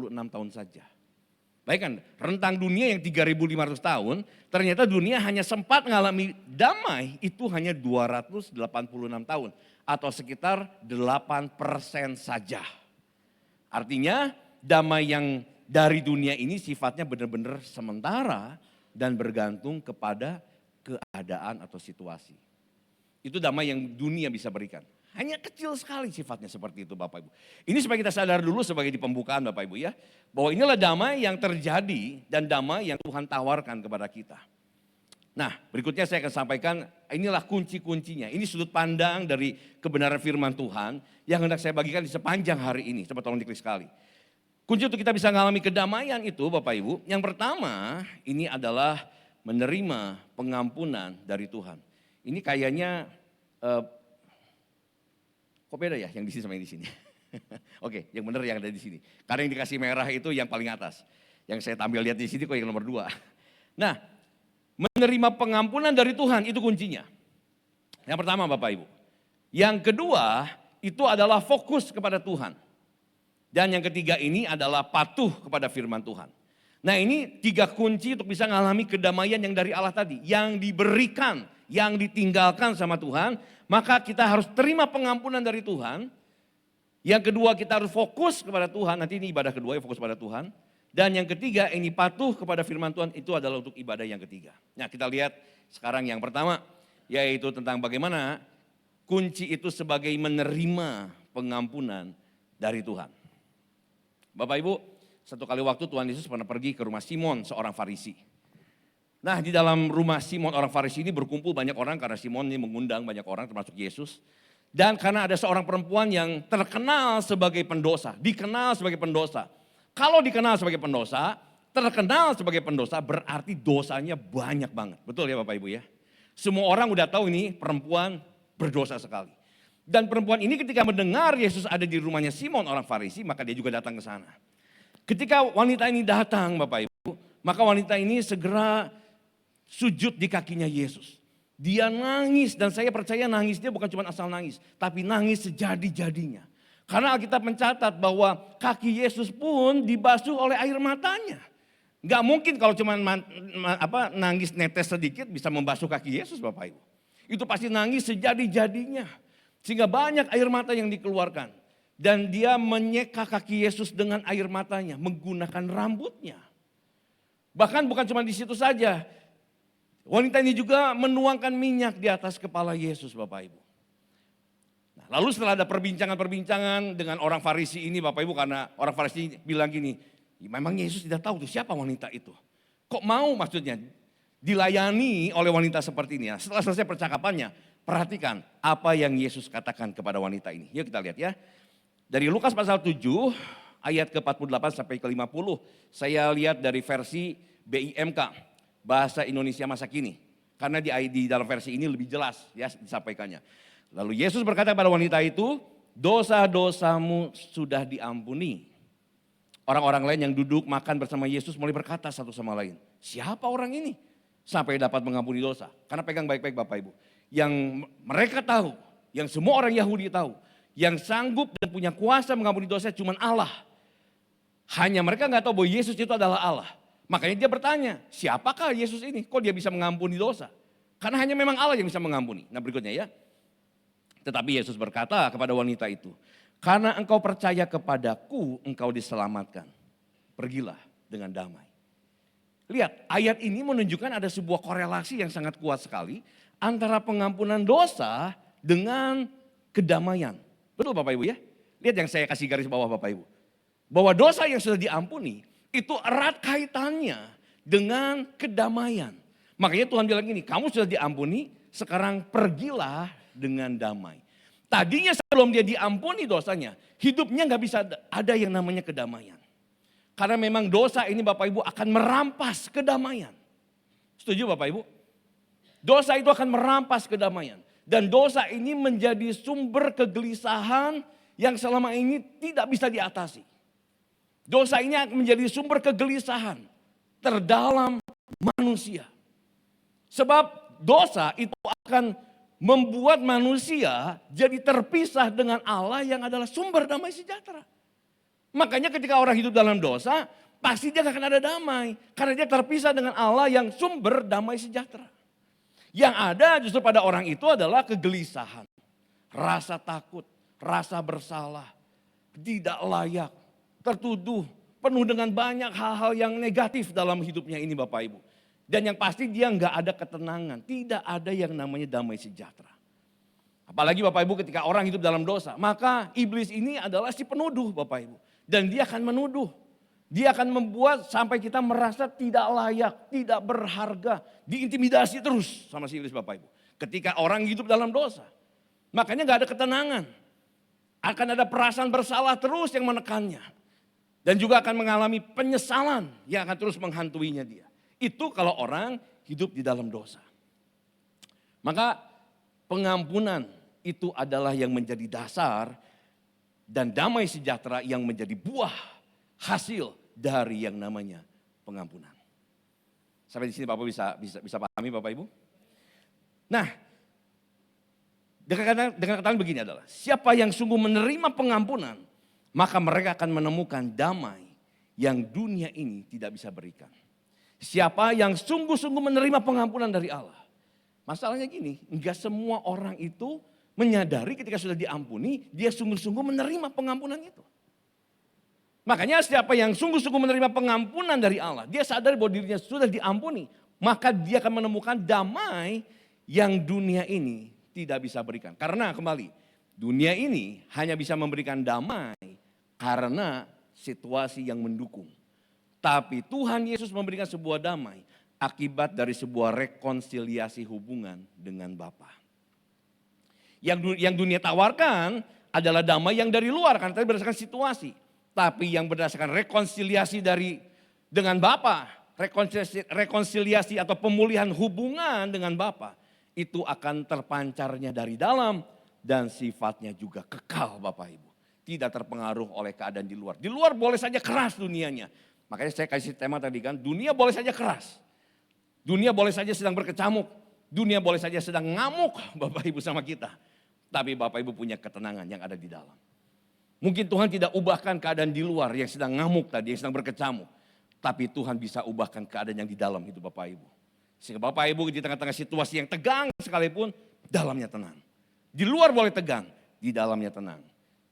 tahun saja. Bayangkan, rentang dunia yang 3.500 tahun, ternyata dunia hanya sempat mengalami damai itu hanya 286 tahun. Atau sekitar 8% saja. Artinya damai yang dari dunia ini sifatnya benar-benar sementara dan bergantung kepada keadaan atau situasi. Itu damai yang dunia bisa berikan. Hanya kecil sekali sifatnya seperti itu Bapak Ibu. Ini supaya kita sadar dulu sebagai di pembukaan Bapak Ibu ya. Bahwa inilah damai yang terjadi dan damai yang Tuhan tawarkan kepada kita. Nah berikutnya saya akan sampaikan inilah kunci-kuncinya. Ini sudut pandang dari kebenaran firman Tuhan yang hendak saya bagikan di sepanjang hari ini. Coba tolong diklik sekali. Kunci untuk kita bisa mengalami kedamaian itu Bapak Ibu. Yang pertama ini adalah menerima pengampunan dari Tuhan. Ini kayaknya kok beda ya yang di sini sama yang di sini? Oke, yang benar yang ada di sini. Karena yang dikasih merah itu yang paling atas. Yang saya tampil lihat di sini kok yang nomor 2. Nah, menerima pengampunan dari Tuhan itu kuncinya. Yang pertama Bapak Ibu. Yang kedua itu adalah fokus kepada Tuhan. Dan yang ketiga ini adalah patuh kepada firman Tuhan. Nah ini 3 kunci untuk bisa mengalami kedamaian yang dari Allah tadi. Yang diberikan, yang ditinggalkan sama Tuhan. Maka kita harus terima pengampunan dari Tuhan. Yang kedua kita harus fokus kepada Tuhan. Nanti ini ibadah kedua yang fokus kepada Tuhan. Dan yang ketiga ini patuh kepada firman Tuhan itu adalah untuk ibadah yang ketiga. Nah kita lihat sekarang yang pertama. Yaitu tentang bagaimana kunci itu sebagai menerima pengampunan dari Tuhan. Bapak Ibu, satu kali waktu Tuhan Yesus pernah pergi ke rumah Simon seorang Farisi. Nah di dalam rumah Simon orang Farisi ini berkumpul banyak orang karena Simon ini mengundang banyak orang termasuk Yesus. Dan karena ada seorang perempuan yang terkenal sebagai pendosa, dikenal sebagai pendosa. Kalau dikenal sebagai pendosa, terkenal sebagai pendosa berarti dosanya banyak banget. Betul ya Bapak Ibu ya? Semua orang udah tahu ini perempuan berdosa sekali. Dan perempuan ini ketika mendengar Yesus ada di rumahnya Simon orang Farisi, maka dia juga datang ke sana. Ketika wanita ini datang Bapak Ibu, maka wanita ini segera sujud di kakinya Yesus. Dia nangis dan saya percaya nangisnya bukan cuma asal nangis. Tapi nangis sejadi-jadinya. Karena Alkitab mencatat bahwa kaki Yesus pun dibasuh oleh air matanya. Gak mungkin kalau cuma nangis netes sedikit bisa membasuh kaki Yesus Bapak Ibu. Itu pasti nangis sejadi-jadinya. Sehingga banyak air mata yang dikeluarkan. Dan dia menyeka kaki Yesus dengan air matanya menggunakan rambutnya. Bahkan bukan cuma di situ saja. Wanita ini juga menuangkan minyak di atas kepala Yesus Bapak Ibu. Nah, lalu setelah ada perbincangan-perbincangan dengan orang Farisi ini Bapak Ibu, karena orang Farisi bilang gini, memang Yesus tidak tahu tuh siapa wanita itu. Kok mau maksudnya dilayani oleh wanita seperti ini ya. Setelah selesai percakapannya, perhatikan apa yang Yesus katakan kepada wanita ini. Yuk kita lihat ya. Dari Lukas pasal 7 ayat ke-48 sampai ke-50. Saya lihat dari versi BIMK. Bahasa Indonesia masa kini. Karena di dalam versi ini lebih jelas ya disampaikannya. Lalu Yesus berkata kepada wanita itu, dosa-dosamu sudah diampuni. Orang-orang lain yang duduk makan bersama Yesus mulai berkata satu sama lain, siapa orang ini? Sampai dapat mengampuni dosa. Karena pegang baik-baik Bapak Ibu. Yang mereka tahu, yang semua orang Yahudi tahu, yang sanggup dan punya kuasa mengampuni dosa cuma Allah. Hanya mereka nggak tahu bahwa Yesus itu adalah Allah. Makanya dia bertanya, siapakah Yesus ini? Kok dia bisa mengampuni dosa? Karena hanya memang Allah yang bisa mengampuni. Nah berikutnya ya. Tetapi Yesus berkata kepada wanita itu, karena engkau percaya kepadaku, engkau diselamatkan. Pergilah dengan damai. Lihat, ayat ini menunjukkan ada sebuah korelasi yang sangat kuat sekali antara pengampunan dosa dengan kedamaian. Betul Bapak Ibu ya? Lihat yang saya kasih garis bawah Bapak Ibu. Bahwa dosa yang sudah diampuni itu erat kaitannya dengan kedamaian. Makanya Tuhan bilang gini, kamu sudah diampuni, sekarang pergilah dengan damai. Tadinya sebelum dia diampuni dosanya, hidupnya gak bisa ada yang namanya kedamaian. Karena memang dosa ini Bapak Ibu akan merampas kedamaian. Setuju Bapak Ibu? Dosa itu akan merampas kedamaian. Dan dosa ini menjadi sumber kegelisahan yang selama ini tidak bisa diatasi. Dosa ini akan menjadi sumber kegelisahan terdalam manusia. Sebab dosa itu akan membuat manusia jadi terpisah dengan Allah yang adalah sumber damai sejahtera. Makanya ketika orang hidup dalam dosa, pasti dia gak akan ada damai. Karena dia terpisah dengan Allah yang sumber damai sejahtera. Yang ada justru pada orang itu adalah kegelisahan, rasa takut, rasa bersalah, tidak layak, tertuduh, penuh dengan banyak hal-hal yang negatif dalam hidupnya ini Bapak Ibu. Dan yang pasti dia nggak ada ketenangan, tidak ada yang namanya damai sejahtera. Apalagi Bapak Ibu ketika orang hidup dalam dosa, maka iblis ini adalah si penuduh Bapak Ibu. Dan dia akan menuduh, dia akan membuat sampai kita merasa tidak layak, tidak berharga, diintimidasi terus sama si iblis Bapak Ibu. Ketika orang hidup dalam dosa, makanya nggak ada ketenangan. Akan ada perasaan bersalah terus yang menekannya. Dan juga akan mengalami penyesalan yang akan terus menghantuinya dia. Itu kalau orang hidup di dalam dosa. Maka pengampunan itu adalah yang menjadi dasar dan damai sejahtera yang menjadi buah hasil dari yang namanya pengampunan. Sampai di sini Bapak bisa pahami Bapak Ibu? Nah, dengan kata begini adalah, siapa yang sungguh menerima pengampunan, maka mereka akan menemukan damai yang dunia ini tidak bisa berikan. Siapa yang sungguh-sungguh menerima pengampunan dari Allah. Masalahnya gini, enggak semua orang itu menyadari ketika sudah diampuni, dia sungguh-sungguh menerima pengampunan itu. Makanya siapa yang sungguh-sungguh menerima pengampunan dari Allah, dia sadar bahwa dirinya sudah diampuni, maka dia akan menemukan damai yang dunia ini tidak bisa berikan. Karena kembali, dunia ini hanya bisa memberikan damai karena situasi yang mendukung. Tapi Tuhan Yesus memberikan sebuah damai akibat dari sebuah rekonsiliasi hubungan dengan Bapa. Yang dunia tawarkan adalah damai yang dari luar karena tadi berdasarkan situasi. Tapi yang berdasarkan rekonsiliasi dengan Bapa, rekonsiliasi atau pemulihan hubungan dengan Bapa, itu akan terpancarnya dari dalam dan sifatnya juga kekal Bapak Ibu. Tidak terpengaruh oleh keadaan di luar. Di luar boleh saja keras dunianya. Makanya saya kasih tema tadi kan, dunia boleh saja keras. Dunia boleh saja sedang berkecamuk. Dunia boleh saja sedang ngamuk Bapak Ibu sama kita. Tapi Bapak Ibu punya ketenangan yang ada di dalam. Mungkin Tuhan tidak ubahkan keadaan di luar yang sedang ngamuk tadi, yang sedang berkecamuk. Tapi Tuhan bisa ubahkan keadaan yang di dalam itu Bapak Ibu. Sehingga Bapak Ibu di tengah-tengah situasi yang tegang sekalipun, dalamnya tenang. Di luar boleh tegang, di dalamnya tenang.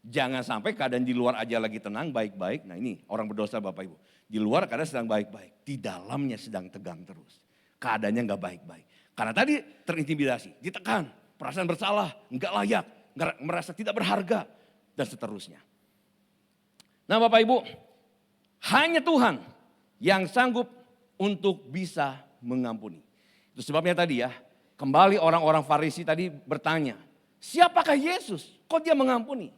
Jangan sampai keadaan di luar aja lagi tenang, baik-baik. Nah ini orang berdosa Bapak Ibu. Di luar keadaan sedang baik-baik, di dalamnya sedang tegang terus. Keadaannya gak baik-baik. Karena tadi terintimidasi, ditekan, perasaan bersalah, gak layak, merasa tidak berharga, dan seterusnya. Nah Bapak Ibu, hanya Tuhan yang sanggup untuk bisa mengampuni. Itu sebabnya tadi ya, kembali orang-orang Farisi tadi bertanya, siapakah Yesus? Kok dia mengampuni?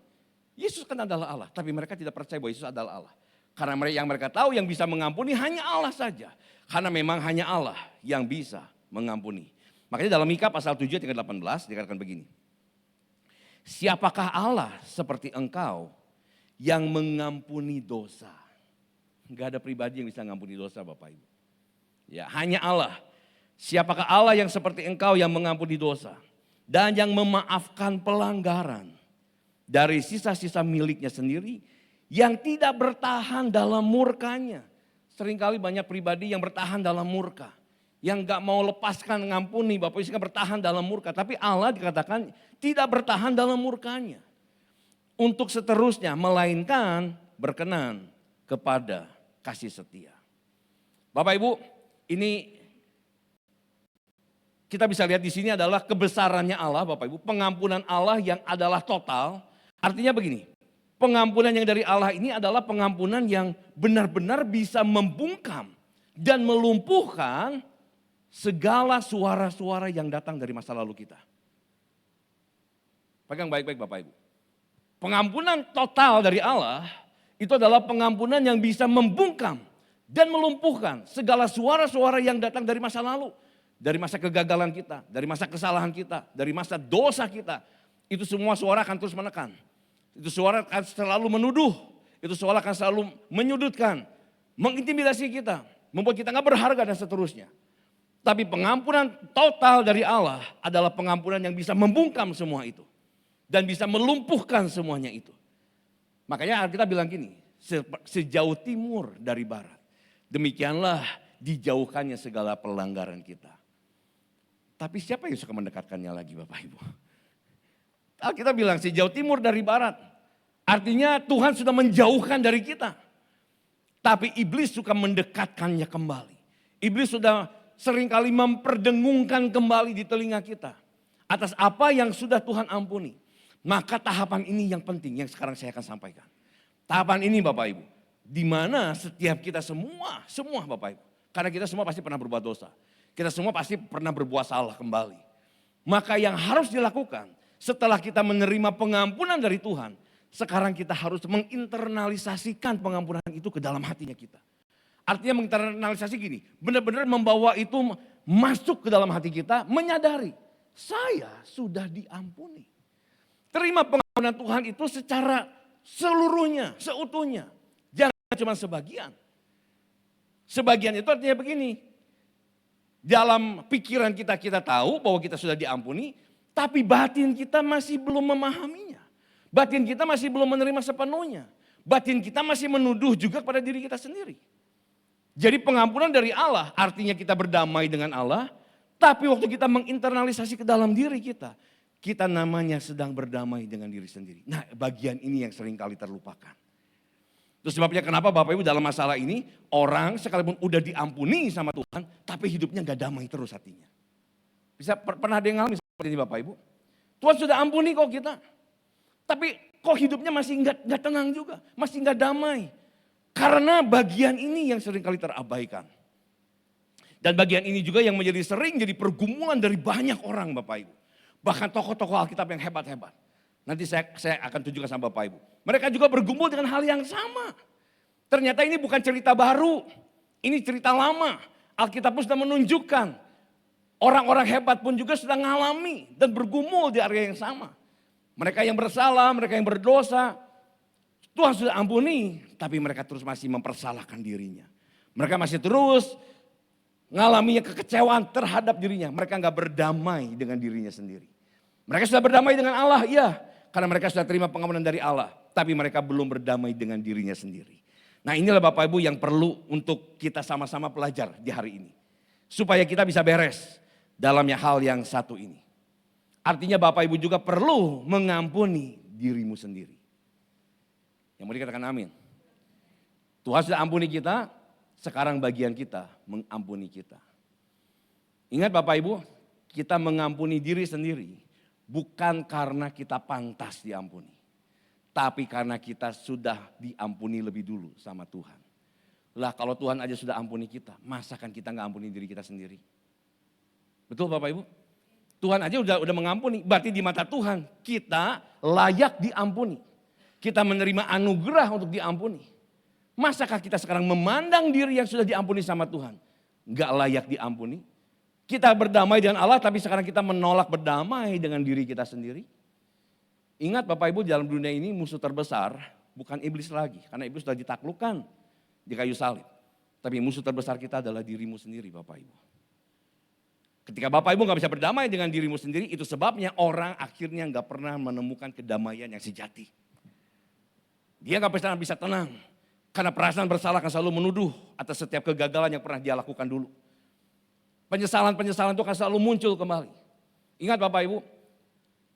Yesus kan adalah Allah, tapi mereka tidak percaya bahwa Yesus adalah Allah. Karena mereka tahu yang bisa mengampuni hanya Allah saja. Karena memang hanya Allah yang bisa mengampuni. Makanya dalam Mika pasal 7 ayat 18 dikatakan begini. Siapakah Allah seperti engkau yang mengampuni dosa? Enggak ada pribadi yang bisa mengampuni dosa Bapak Ibu. Ya, hanya Allah. Siapakah Allah yang seperti engkau yang mengampuni dosa dan yang memaafkan pelanggaran dari sisa-sisa miliknya sendiri yang tidak bertahan dalam murkanya. Seringkali banyak pribadi yang bertahan dalam murka, yang gak mau lepaskan ngampuni Bapak Ibu sehingga bertahan dalam murka. Tapi Allah dikatakan tidak bertahan dalam murkanya. Untuk seterusnya melainkan berkenan kepada kasih setia. Bapak Ibu, ini kita bisa lihat di sini adalah kebesarannya Allah Bapak Ibu. Pengampunan Allah yang adalah total. Artinya begini, pengampunan yang dari Allah ini adalah pengampunan yang benar-benar bisa membungkam dan melumpuhkan segala suara-suara yang datang dari masa lalu kita. Pegang baik-baik Bapak Ibu. Pengampunan total dari Allah itu adalah pengampunan yang bisa membungkam dan melumpuhkan segala suara-suara yang datang dari masa lalu. Dari masa kegagalan kita, dari masa kesalahan kita, dari masa dosa kita. Itu semua suara akan terus menekan. Itu suara akan selalu menuduh. itu seolah akan selalu menyudutkan, mengintimidasi kita, membuat kita nggak berharga dan seterusnya. Tapi pengampunan total dari Allah adalah pengampunan yang bisa membungkam semua itu. Dan bisa melumpuhkan semuanya itu. Makanya kita bilang gini, sejauh timur dari barat, demikianlah dijauhkannya segala pelanggaran kita. Tapi siapa yang suka mendekatkannya lagi Bapak Ibu? Kita bilang sejauh timur dari barat, artinya Tuhan sudah menjauhkan dari kita. Tapi iblis suka mendekatkannya kembali. Iblis sudah seringkali memperdengungkan kembali di telinga kita. Atas apa yang sudah Tuhan ampuni. Maka tahapan ini yang penting yang sekarang saya akan sampaikan. Tahapan ini Bapak Ibu. Di mana setiap kita semua Bapak Ibu. Karena kita semua pasti pernah berbuat dosa. Kita semua pasti pernah berbuat salah kembali. Maka yang harus dilakukan setelah kita menerima pengampunan dari Tuhan. Sekarang kita harus menginternalisasikan pengampunan itu ke dalam hatinya kita. Artinya menginternalisasi gini, benar-benar membawa itu masuk ke dalam hati kita, menyadari saya sudah diampuni. Terima pengampunan Tuhan itu secara seluruhnya, seutuhnya. Jangan cuma sebagian. Sebagian itu artinya begini, dalam pikiran kita tahu bahwa kita sudah diampuni, tapi batin kita masih belum memahaminya. Batin kita masih belum menerima sepenuhnya. Batin kita masih menuduh juga kepada diri kita sendiri. Jadi pengampunan dari Allah artinya kita berdamai dengan Allah. Tapi waktu kita menginternalisasi ke dalam diri kita. Kita namanya sedang berdamai dengan diri sendiri. Nah bagian ini yang sering kali terlupakan. Terus sebabnya kenapa Bapak Ibu dalam masalah ini. Orang sekalipun udah diampuni sama Tuhan. Tapi hidupnya gak damai terus hatinya. Pernah ada yang ngalami seperti ini Bapak Ibu. Tuhan sudah ampuni kok kita. Tapi kok hidupnya masih nggak tenang juga, masih nggak damai. Karena bagian ini yang sering kali terabaikan. Dan bagian ini juga yang menjadi sering jadi pergumulan dari banyak orang Bapak Ibu. Bahkan tokoh-tokoh Alkitab yang hebat-hebat. Nanti saya akan tunjukkan sama Bapak Ibu. Mereka juga bergumul dengan hal yang sama. Ternyata ini bukan cerita baru, ini cerita lama. Alkitab pun sudah menunjukkan. Orang-orang hebat pun juga sudah mengalami dan bergumul di area yang sama. Mereka yang bersalah, mereka yang berdosa, Tuhan sudah ampuni, tapi mereka terus masih mempersalahkan dirinya. Mereka masih terus mengalami kekecewaan terhadap dirinya. Mereka nggak berdamai dengan dirinya sendiri. Mereka sudah berdamai dengan Allah, iya, karena mereka sudah terima pengampunan dari Allah. Tapi mereka belum berdamai dengan dirinya sendiri. Nah inilah Bapak Ibu yang perlu untuk kita sama-sama pelajar di hari ini. Supaya kita bisa beres dalamnya hal yang satu ini. Artinya Bapak Ibu juga perlu mengampuni dirimu sendiri. Yang mau dikatakan amin. Tuhan sudah ampuni kita, sekarang bagian kita mengampuni kita. Ingat Bapak Ibu, kita mengampuni diri sendiri bukan karena kita pantas diampuni. Tapi karena kita sudah diampuni lebih dulu sama Tuhan. Lah kalau Tuhan aja sudah ampuni kita, masakan kita nggak ampuni diri kita sendiri? Betul Bapak Ibu? Tuhan aja udah mengampuni, berarti di mata Tuhan kita layak diampuni. Kita menerima anugerah untuk diampuni. Masakah kita sekarang memandang diri yang sudah diampuni sama Tuhan nggak layak diampuni? Kita berdamai dengan Allah tapi sekarang kita menolak berdamai dengan diri kita sendiri. Ingat Bapak Ibu dalam dunia ini musuh terbesar bukan iblis lagi. Karena iblis sudah ditaklukkan di kayu salib. Tapi musuh terbesar kita adalah dirimu sendiri Bapak Ibu. Ketika Bapak Ibu gak bisa berdamai dengan dirimu sendiri, itu sebabnya orang akhirnya gak pernah menemukan kedamaian yang sejati. Dia gak pernah bisa tenang. Karena perasaan bersalah akan selalu menuduh atas setiap kegagalan yang pernah dia lakukan dulu. Penyesalan-penyesalan itu akan selalu muncul kembali. Ingat Bapak Ibu,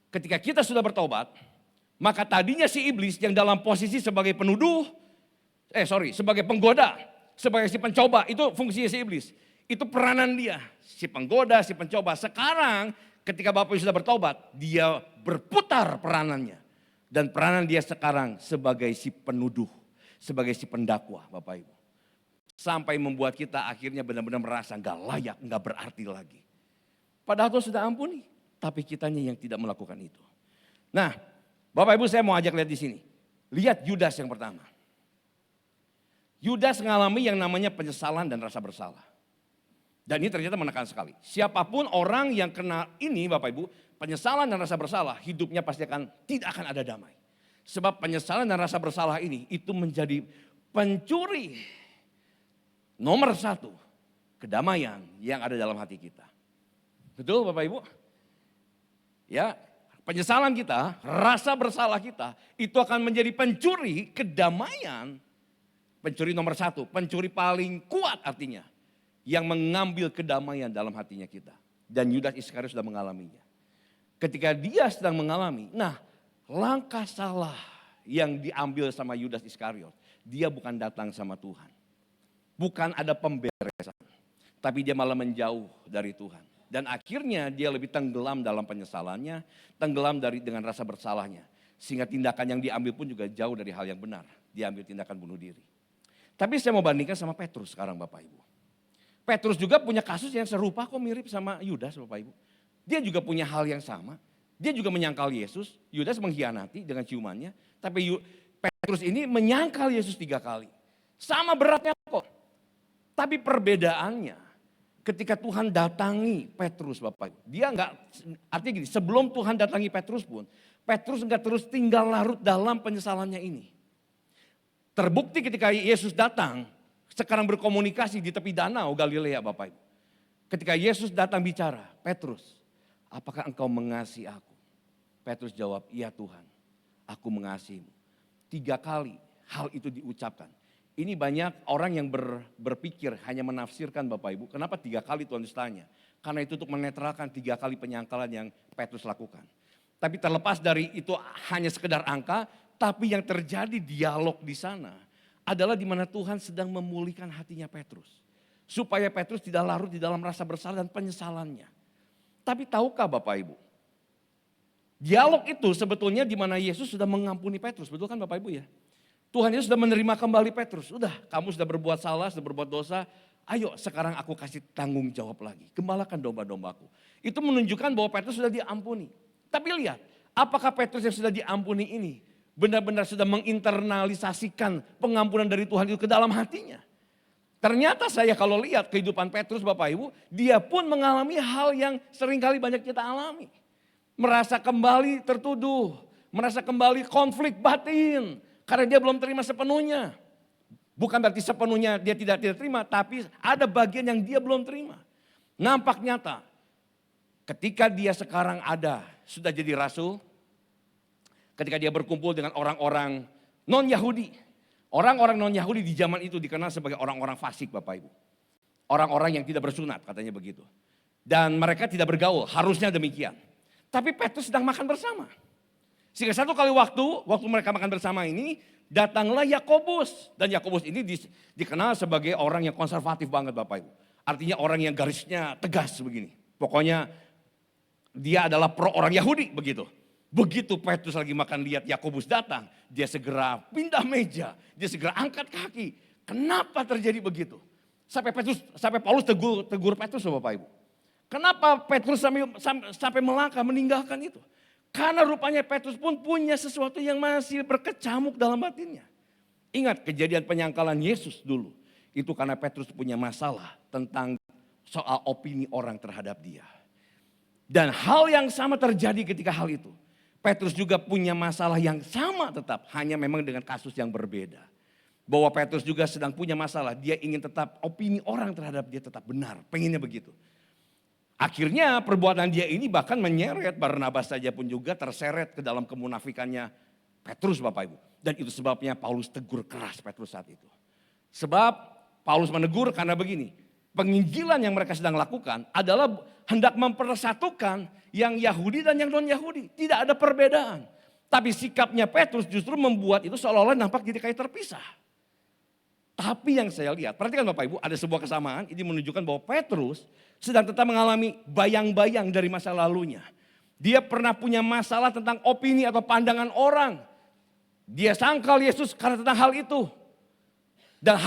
ketika kita sudah bertobat, maka tadinya si iblis yang dalam posisi sebagai penuduh, sebagai penggoda, sebagai si pencoba, itu fungsinya si iblis. Itu peranan dia, si penggoda, si pencoba. Sekarang ketika Bapak Ibu sudah bertobat, dia berputar peranannya. Dan peranan dia sekarang sebagai si penuduh, sebagai si pendakwa Bapak Ibu. Sampai membuat kita akhirnya benar-benar merasa gak layak, gak berarti lagi. Padahal Tuhan sudah ampuni, tapi kitanya yang tidak melakukan itu. Nah, Bapak Ibu saya mau ajak lihat di sini. Lihat Yudas yang pertama. Yudas mengalami yang namanya penyesalan dan rasa bersalah. Dan ini ternyata menekan sekali. Siapapun orang yang kena ini Bapak Ibu, penyesalan dan rasa bersalah, hidupnya pasti tidak akan ada damai. Sebab penyesalan dan rasa bersalah ini itu menjadi pencuri nomor satu kedamaian yang ada dalam hati kita. Betul Bapak Ibu? Ya, penyesalan kita, rasa bersalah kita itu akan menjadi pencuri kedamaian. Pencuri nomor satu, pencuri paling kuat artinya. Yang mengambil kedamaian dalam hatinya kita. Dan Yudas Iskariot sudah mengalaminya. Ketika dia sedang mengalami, langkah salah yang diambil sama Yudas Iskariot. Dia bukan datang sama Tuhan. Bukan ada pemberesan. Tapi dia malah menjauh dari Tuhan. Dan akhirnya dia lebih tenggelam dalam penyesalannya. Tenggelam dengan rasa bersalahnya. Sehingga tindakan yang diambil pun juga jauh dari hal yang benar. Dia ambil tindakan bunuh diri. Tapi saya mau bandingkan sama Petrus sekarang Bapak Ibu. Petrus juga punya kasus yang serupa kok, mirip sama Yudas Bapak Ibu. Dia juga punya hal yang sama. Dia juga menyangkal Yesus. Yudas mengkhianati dengan ciumannya. Tapi Petrus ini menyangkal Yesus 3 kali. Sama beratnya kok. Tapi perbedaannya ketika Tuhan datangi Petrus Bapak Ibu. Dia enggak, artinya gini, sebelum Tuhan datangi Petrus pun. Petrus enggak terus tinggal larut dalam penyesalannya ini. Terbukti ketika Yesus datang, sekarang berkomunikasi di tepi danau Galilea Bapak Ibu. Ketika Yesus datang bicara, Petrus, apakah engkau mengasihi aku? Petrus jawab, iya Tuhan, aku mengasihimu. 3 kali hal itu diucapkan. Ini banyak orang yang berpikir hanya menafsirkan Bapak Ibu. Kenapa 3 kali Tuhan tanya? Karena itu untuk menetralkan 3 kali penyangkalan yang Petrus lakukan. Tapi terlepas dari itu hanya sekedar angka, tapi yang terjadi dialog di sana adalah di mana Tuhan sedang memulihkan hatinya Petrus. Supaya Petrus tidak larut di dalam rasa bersalah dan penyesalannya. Tapi tahukah Bapak Ibu? Dialog itu sebetulnya di mana Yesus sudah mengampuni Petrus. Betul kan Bapak Ibu ya? Tuhan Yesus sudah menerima kembali Petrus. Udah, kamu sudah berbuat salah, sudah berbuat dosa. Ayo sekarang aku kasih tanggung jawab lagi. Gembalakan domba-dombaku. Itu menunjukkan bahwa Petrus sudah diampuni. Tapi lihat, apakah Petrus yang sudah diampuni ini benar-benar sudah menginternalisasikan pengampunan dari Tuhan itu ke dalam hatinya? Ternyata saya kalau lihat kehidupan Petrus Bapak Ibu, dia pun mengalami hal yang seringkali banyak kita alami. Merasa kembali tertuduh, merasa kembali konflik batin karena dia belum terima sepenuhnya. Bukan berarti sepenuhnya dia tidak terima, tapi ada bagian yang dia belum terima. Nampak nyata ketika dia sekarang sudah jadi rasul, ketika dia berkumpul dengan orang-orang non-Yahudi. Orang-orang non-Yahudi di zaman itu dikenal sebagai orang-orang fasik Bapak Ibu. Orang-orang yang tidak bersunat katanya begitu. Dan mereka tidak bergaul, harusnya demikian. Tapi Petrus sedang makan bersama. Sehingga satu kali waktu mereka makan bersama ini, datanglah Yakobus. Dan Yakobus ini dikenal sebagai orang yang konservatif banget Bapak Ibu. Artinya orang yang garisnya tegas begini. Pokoknya dia adalah pro orang Yahudi begitu. Begitu Petrus lagi makan lihat Yakobus datang, dia segera pindah meja, dia segera angkat kaki. Kenapa terjadi begitu? Sampai Paulus tegur Petrus Bapak Ibu. Kenapa Petrus sampai melangkah meninggalkan itu? Karena rupanya Petrus pun punya sesuatu yang masih berkecamuk dalam batinnya. Ingat kejadian penyangkalan Yesus dulu. Itu karena Petrus punya masalah tentang soal opini orang terhadap dia. Dan hal yang sama terjadi ketika hal itu. Petrus juga punya masalah yang sama tetap, hanya memang dengan kasus yang berbeda. Bahwa Petrus juga sedang punya masalah, dia ingin tetap opini orang terhadap dia tetap benar, pengennya begitu. Akhirnya perbuatan dia ini bahkan menyeret Barnabas saja pun juga terseret ke dalam kemunafikannya Petrus Bapak Ibu. Dan itu sebabnya Paulus tegur keras Petrus saat itu. Sebab Paulus menegur karena begini, penginjilan yang mereka sedang lakukan adalah hendak mempersatukan yang Yahudi dan yang non-Yahudi. Tidak ada perbedaan. Tapi sikapnya Petrus justru membuat itu seolah-olah nampak jadi kayak terpisah. Tapi yang saya lihat, perhatikan Bapak Ibu, ada sebuah kesamaan. Ini menunjukkan bahwa Petrus sedang tetap mengalami bayang-bayang dari masa lalunya. Dia pernah punya masalah tentang opini atau pandangan orang. Dia sangkal Yesus karena tentang hal itu. Dan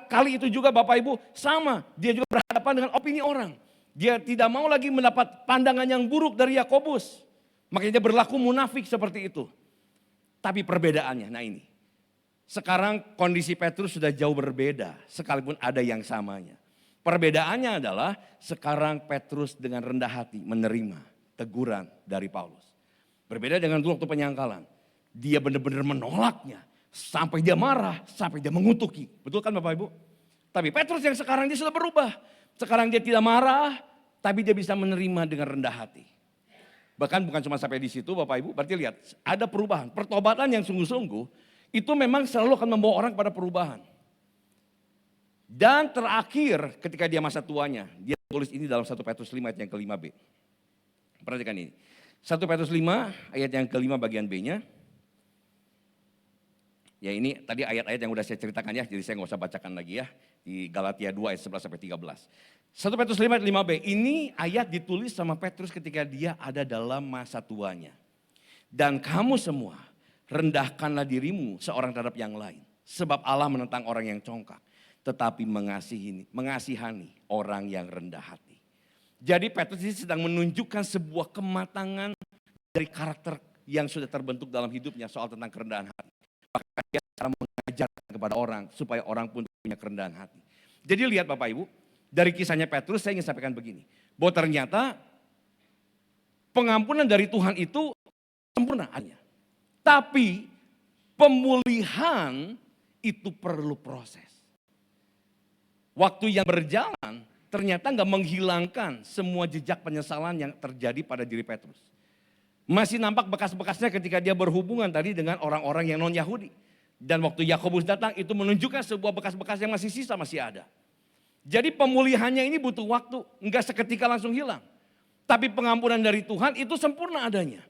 kali itu juga Bapak Ibu sama. Dia juga berhadapan dengan opini orang. Dia tidak mau lagi mendapat pandangan yang buruk dari Yakobus. Makanya dia berlaku munafik seperti itu. Tapi perbedaannya, nah ini. Sekarang kondisi Petrus sudah jauh berbeda. Sekalipun ada yang samanya. Perbedaannya adalah sekarang Petrus dengan rendah hati menerima teguran dari Paulus. Berbeda dengan dulu waktu penyangkalan. Dia benar-benar menolaknya. Sampai dia marah, sampai dia mengutuki. Betul kan Bapak Ibu? Tapi Petrus yang sekarang dia sudah berubah. Sekarang dia tidak marah, tapi dia bisa menerima dengan rendah hati. Bahkan bukan cuma sampai di situ Bapak Ibu, berarti lihat ada perubahan. Pertobatan yang sungguh-sungguh itu memang selalu akan membawa orang pada perubahan. Dan terakhir ketika dia masa tuanya, dia tulis ini dalam 1 Petrus 5 ayat yang ke-5b. Perhatikan ini. 1 Petrus 5 ayat yang ke-5 bagian B-nya. Ya ini tadi ayat-ayat yang udah saya ceritakan ya, jadi saya nggak usah bacakan lagi ya. Di Galatia 2 ayat 11 sampai 13. 1 Petrus 5 ayat 5b, ini ayat ditulis sama Petrus ketika dia ada dalam masa tuanya. Dan kamu semua rendahkanlah dirimu seorang terhadap yang lain. Sebab Allah menentang orang yang congkak, tetapi mengasihani orang yang rendah hati. Jadi Petrus ini sedang menunjukkan sebuah kematangan dari karakter yang sudah terbentuk dalam hidupnya soal tentang kerendahan hati. Maka dia sekarang mengajar kepada orang supaya orang pun punya kerendahan hati. Jadi lihat Bapak Ibu, dari kisahnya Petrus saya ingin sampaikan begini. Bahwa ternyata pengampunan dari Tuhan itu sempurna adanya. Tapi pemulihan itu perlu proses. Waktu yang berjalan ternyata nggak menghilangkan semua jejak penyesalan yang terjadi pada diri Petrus. Masih nampak bekas-bekasnya ketika dia berhubungan tadi dengan orang-orang yang non-Yahudi. Dan waktu Yakobus datang itu menunjukkan sebuah bekas-bekas yang masih sisa, masih ada. Jadi pemulihannya ini butuh waktu, enggak seketika langsung hilang. Tapi pengampunan dari Tuhan itu sempurna adanya.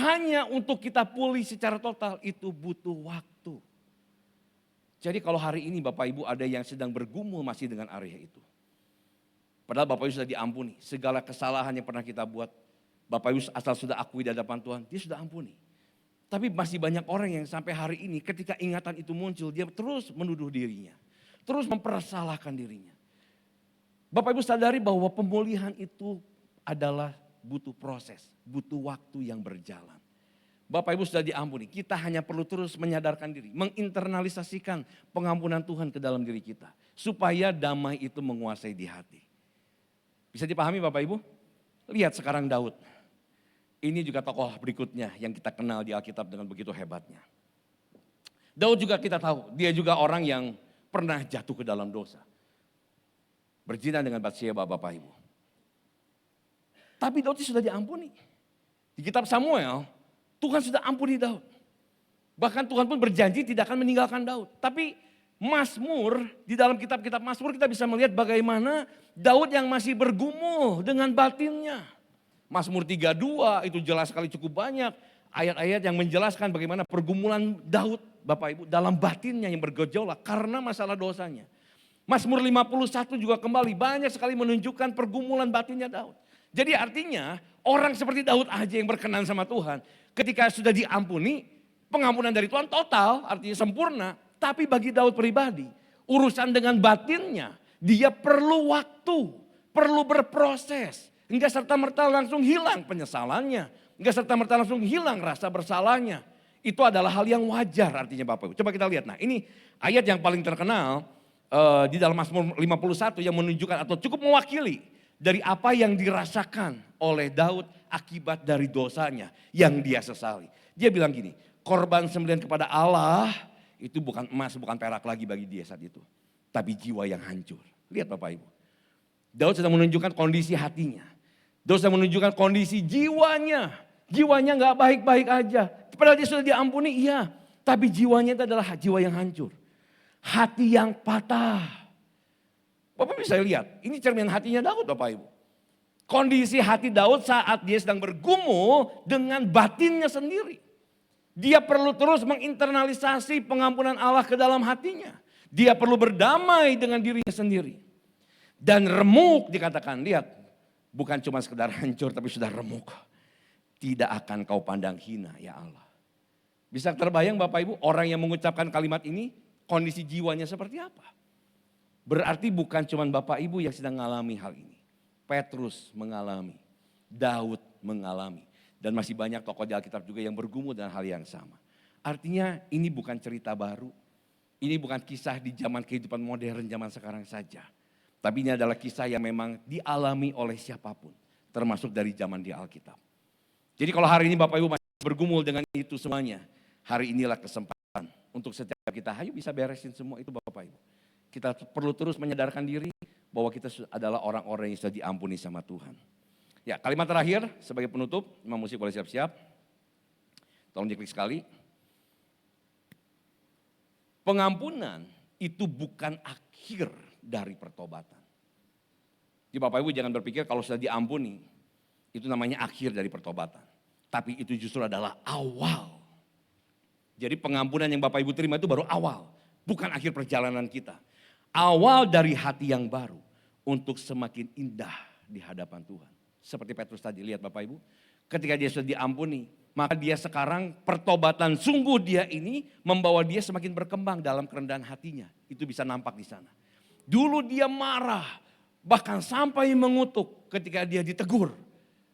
Hanya untuk kita pulih secara total itu butuh waktu. Jadi kalau hari ini Bapak Ibu ada yang sedang bergumul masih dengan area itu. Padahal Bapak Ibu sudah diampuni, segala kesalahan yang pernah kita buat. Bapak Ibu asal sudah akui di hadapan Tuhan, dia sudah ampuni. Tapi masih banyak orang yang sampai hari ini ketika ingatan itu muncul, dia terus menuduh dirinya. Terus mempersalahkan dirinya. Bapak Ibu sadari bahwa pemulihan itu adalah butuh proses, butuh waktu yang berjalan. Bapak Ibu sudah diampuni, kita hanya perlu terus menyadarkan diri, menginternalisasikan pengampunan Tuhan ke dalam diri kita. Supaya damai itu menguasai di hati. Bisa dipahami Bapak Ibu? Lihat sekarang Daud. Ini juga tokoh berikutnya yang kita kenal di Alkitab dengan begitu hebatnya. Daud juga kita tahu, dia juga orang yang pernah jatuh ke dalam dosa. Berzina dengan Batsyeba Bapak Ibu. Tapi Daud sudah diampuni. Di kitab Samuel, Tuhan sudah ampuni Daud. Bahkan Tuhan pun berjanji tidak akan meninggalkan Daud. Tapi Mazmur, di dalam kitab-kitab Mazmur kita bisa melihat bagaimana Daud yang masih bergumul dengan batinnya. Mazmur 32 itu jelas sekali cukup banyak ayat-ayat yang menjelaskan bagaimana pergumulan Daud Bapak Ibu dalam batinnya yang bergejolak karena masalah dosanya. Mazmur 51 juga kembali banyak sekali menunjukkan pergumulan batinnya Daud. Jadi artinya orang seperti Daud aja yang berkenan sama Tuhan ketika sudah diampuni, pengampunan dari Tuhan total artinya sempurna. Tapi bagi Daud pribadi urusan dengan batinnya dia perlu waktu, perlu berproses. Enggak serta-merta langsung hilang penyesalannya. Enggak serta-merta langsung hilang rasa bersalahnya. Itu adalah hal yang wajar artinya Bapak Ibu. Coba kita lihat. Nah ini ayat yang paling terkenal di dalam Mazmur 51 yang menunjukkan atau cukup mewakili dari apa yang dirasakan oleh Daud akibat dari dosanya yang dia sesali. Dia bilang gini, korban sembelihan kepada Allah itu bukan emas, bukan perak lagi bagi dia saat itu. Tapi jiwa yang hancur. Lihat Bapak Ibu. Daud sedang menunjukkan kondisi hatinya. Daud sedang menunjukkan kondisi jiwanya. Jiwanya gak baik-baik aja. Padahal dia sudah diampuni, iya. Tapi jiwanya itu adalah jiwa yang hancur. Hati yang patah. Bapak bisa lihat, ini cermin hatinya Daud Bapak Ibu. Kondisi hati Daud saat dia sedang bergumul dengan batinnya sendiri. Dia perlu terus menginternalisasi pengampunan Allah ke dalam hatinya. Dia perlu berdamai dengan dirinya sendiri. Dan remuk dikatakan, lihat. Bukan cuma sekedar hancur tapi sudah remuk. Tidak akan kau pandang hina ya Allah. Bisa terbayang Bapak Ibu orang yang mengucapkan kalimat ini kondisi jiwanya seperti apa? Berarti bukan cuma Bapak Ibu yang sedang mengalami hal ini. Petrus mengalami, Daud mengalami. Dan masih banyak tokoh di Alkitab juga yang bergumul dengan hal yang sama. Artinya ini bukan cerita baru. Ini bukan kisah di zaman kehidupan modern zaman sekarang saja. Tapi ini adalah kisah yang memang dialami oleh siapapun. Termasuk dari zaman di Alkitab. Jadi kalau hari ini Bapak Ibu masih bergumul dengan itu semuanya. Hari inilah kesempatan untuk setiap kita, ayo bisa beresin semua itu Bapak Ibu. Kita perlu terus menyadarkan diri bahwa kita adalah orang-orang yang sudah diampuni sama Tuhan. Ya, kalimat terakhir sebagai penutup, Imam Musik boleh siap-siap. Tolong diklik sekali. Pengampunan itu bukan akhir dari pertobatan. Jadi Bapak Ibu jangan berpikir kalau sudah diampuni, itu namanya akhir dari pertobatan. Tapi itu justru adalah awal. Jadi pengampunan yang Bapak Ibu terima itu baru awal, bukan akhir perjalanan kita. Awal dari hati yang baru untuk semakin indah di hadapan Tuhan. Seperti Petrus tadi, lihat Bapak Ibu, ketika dia sudah diampuni, maka dia sekarang pertobatan sungguh dia ini membawa dia semakin berkembang dalam kerendahan hatinya. Itu bisa nampak di sana. Dulu dia marah, bahkan sampai mengutuk ketika dia ditegur.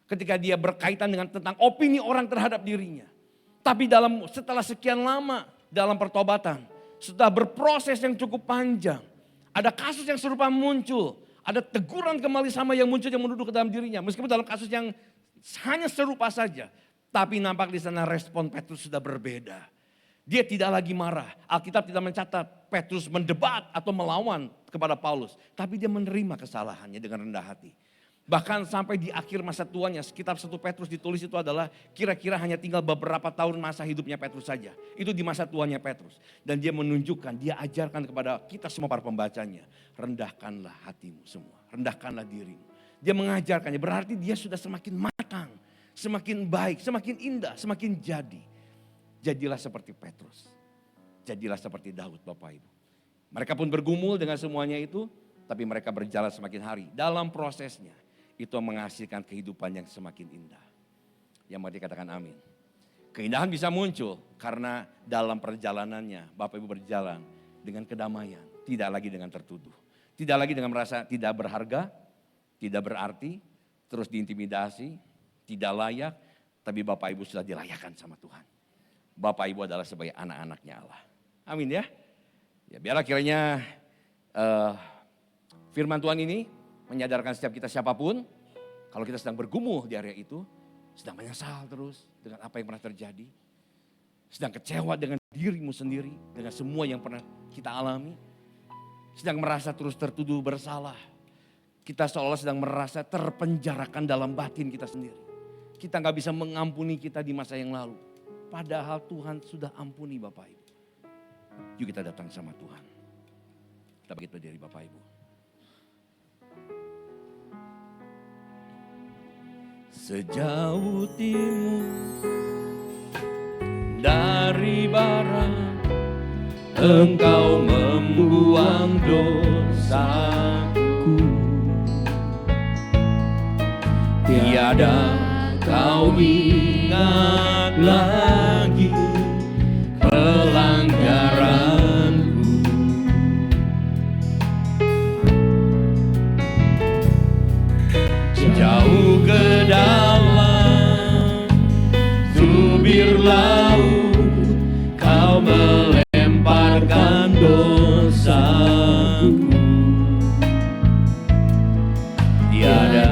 Ketika dia berkaitan dengan tentang opini orang terhadap dirinya. Tapi setelah sekian lama dalam pertobatan, setelah berproses yang cukup panjang, ada kasus yang serupa muncul. Ada teguran kembali sama yang muncul yang menduduk ke dalam dirinya. Meskipun dalam kasus yang hanya serupa saja. Tapi nampak di sana respon Petrus sudah berbeda. Dia tidak lagi marah. Alkitab tidak mencatat Petrus mendebat atau melawan kepada Paulus. Tapi dia menerima kesalahannya dengan rendah hati. Bahkan sampai di akhir masa tuanya, kitab 1 Petrus ditulis itu adalah kira-kira hanya tinggal beberapa tahun masa hidupnya Petrus saja. Itu di masa tuanya Petrus. Dan dia menunjukkan, dia ajarkan kepada kita semua para pembacanya. Rendahkanlah hatimu semua, rendahkanlah dirimu. Dia mengajarkannya, berarti dia sudah semakin matang. Semakin baik, semakin indah, semakin jadi. Jadilah seperti Petrus. Jadilah seperti Daud Bapak Ibu. Mereka pun bergumul dengan semuanya itu. Tapi mereka berjalan semakin hari. Dalam prosesnya itu menghasilkan kehidupan yang semakin indah. Yang mau dikatakan amin. Keindahan bisa muncul karena dalam perjalanannya Bapak Ibu berjalan dengan kedamaian. Tidak lagi dengan tertuduh. Tidak lagi dengan merasa tidak berharga, tidak berarti, terus diintimidasi. Tidak layak, tapi Bapak Ibu sudah dilayakkan sama Tuhan. Bapak Ibu adalah sebagai anak-anaknya Allah. Amin ya. Ya biarlah kiranya firman Tuhan ini menyadarkan setiap kita siapapun. Kalau kita sedang bergumul di area itu, sedang menyesal terus dengan apa yang pernah terjadi. Sedang kecewa dengan dirimu sendiri, dengan semua yang pernah kita alami. Sedang merasa terus tertuduh bersalah. Kita seolah sedang merasa terpenjarakan dalam batin kita sendiri. Kita gak bisa mengampuni kita di masa yang lalu. Padahal Tuhan sudah ampuni Bapak Ibu. Yuk kita datang sama Tuhan. Kita bangkit berdiri Bapak Ibu. Sejauh timur dari barat, Engkau membuang dosaku. Tiada Kau ingat lagi pelanggaranku. Jauh ke dalam subir laut, Kau melemparkan dosaku. Tiada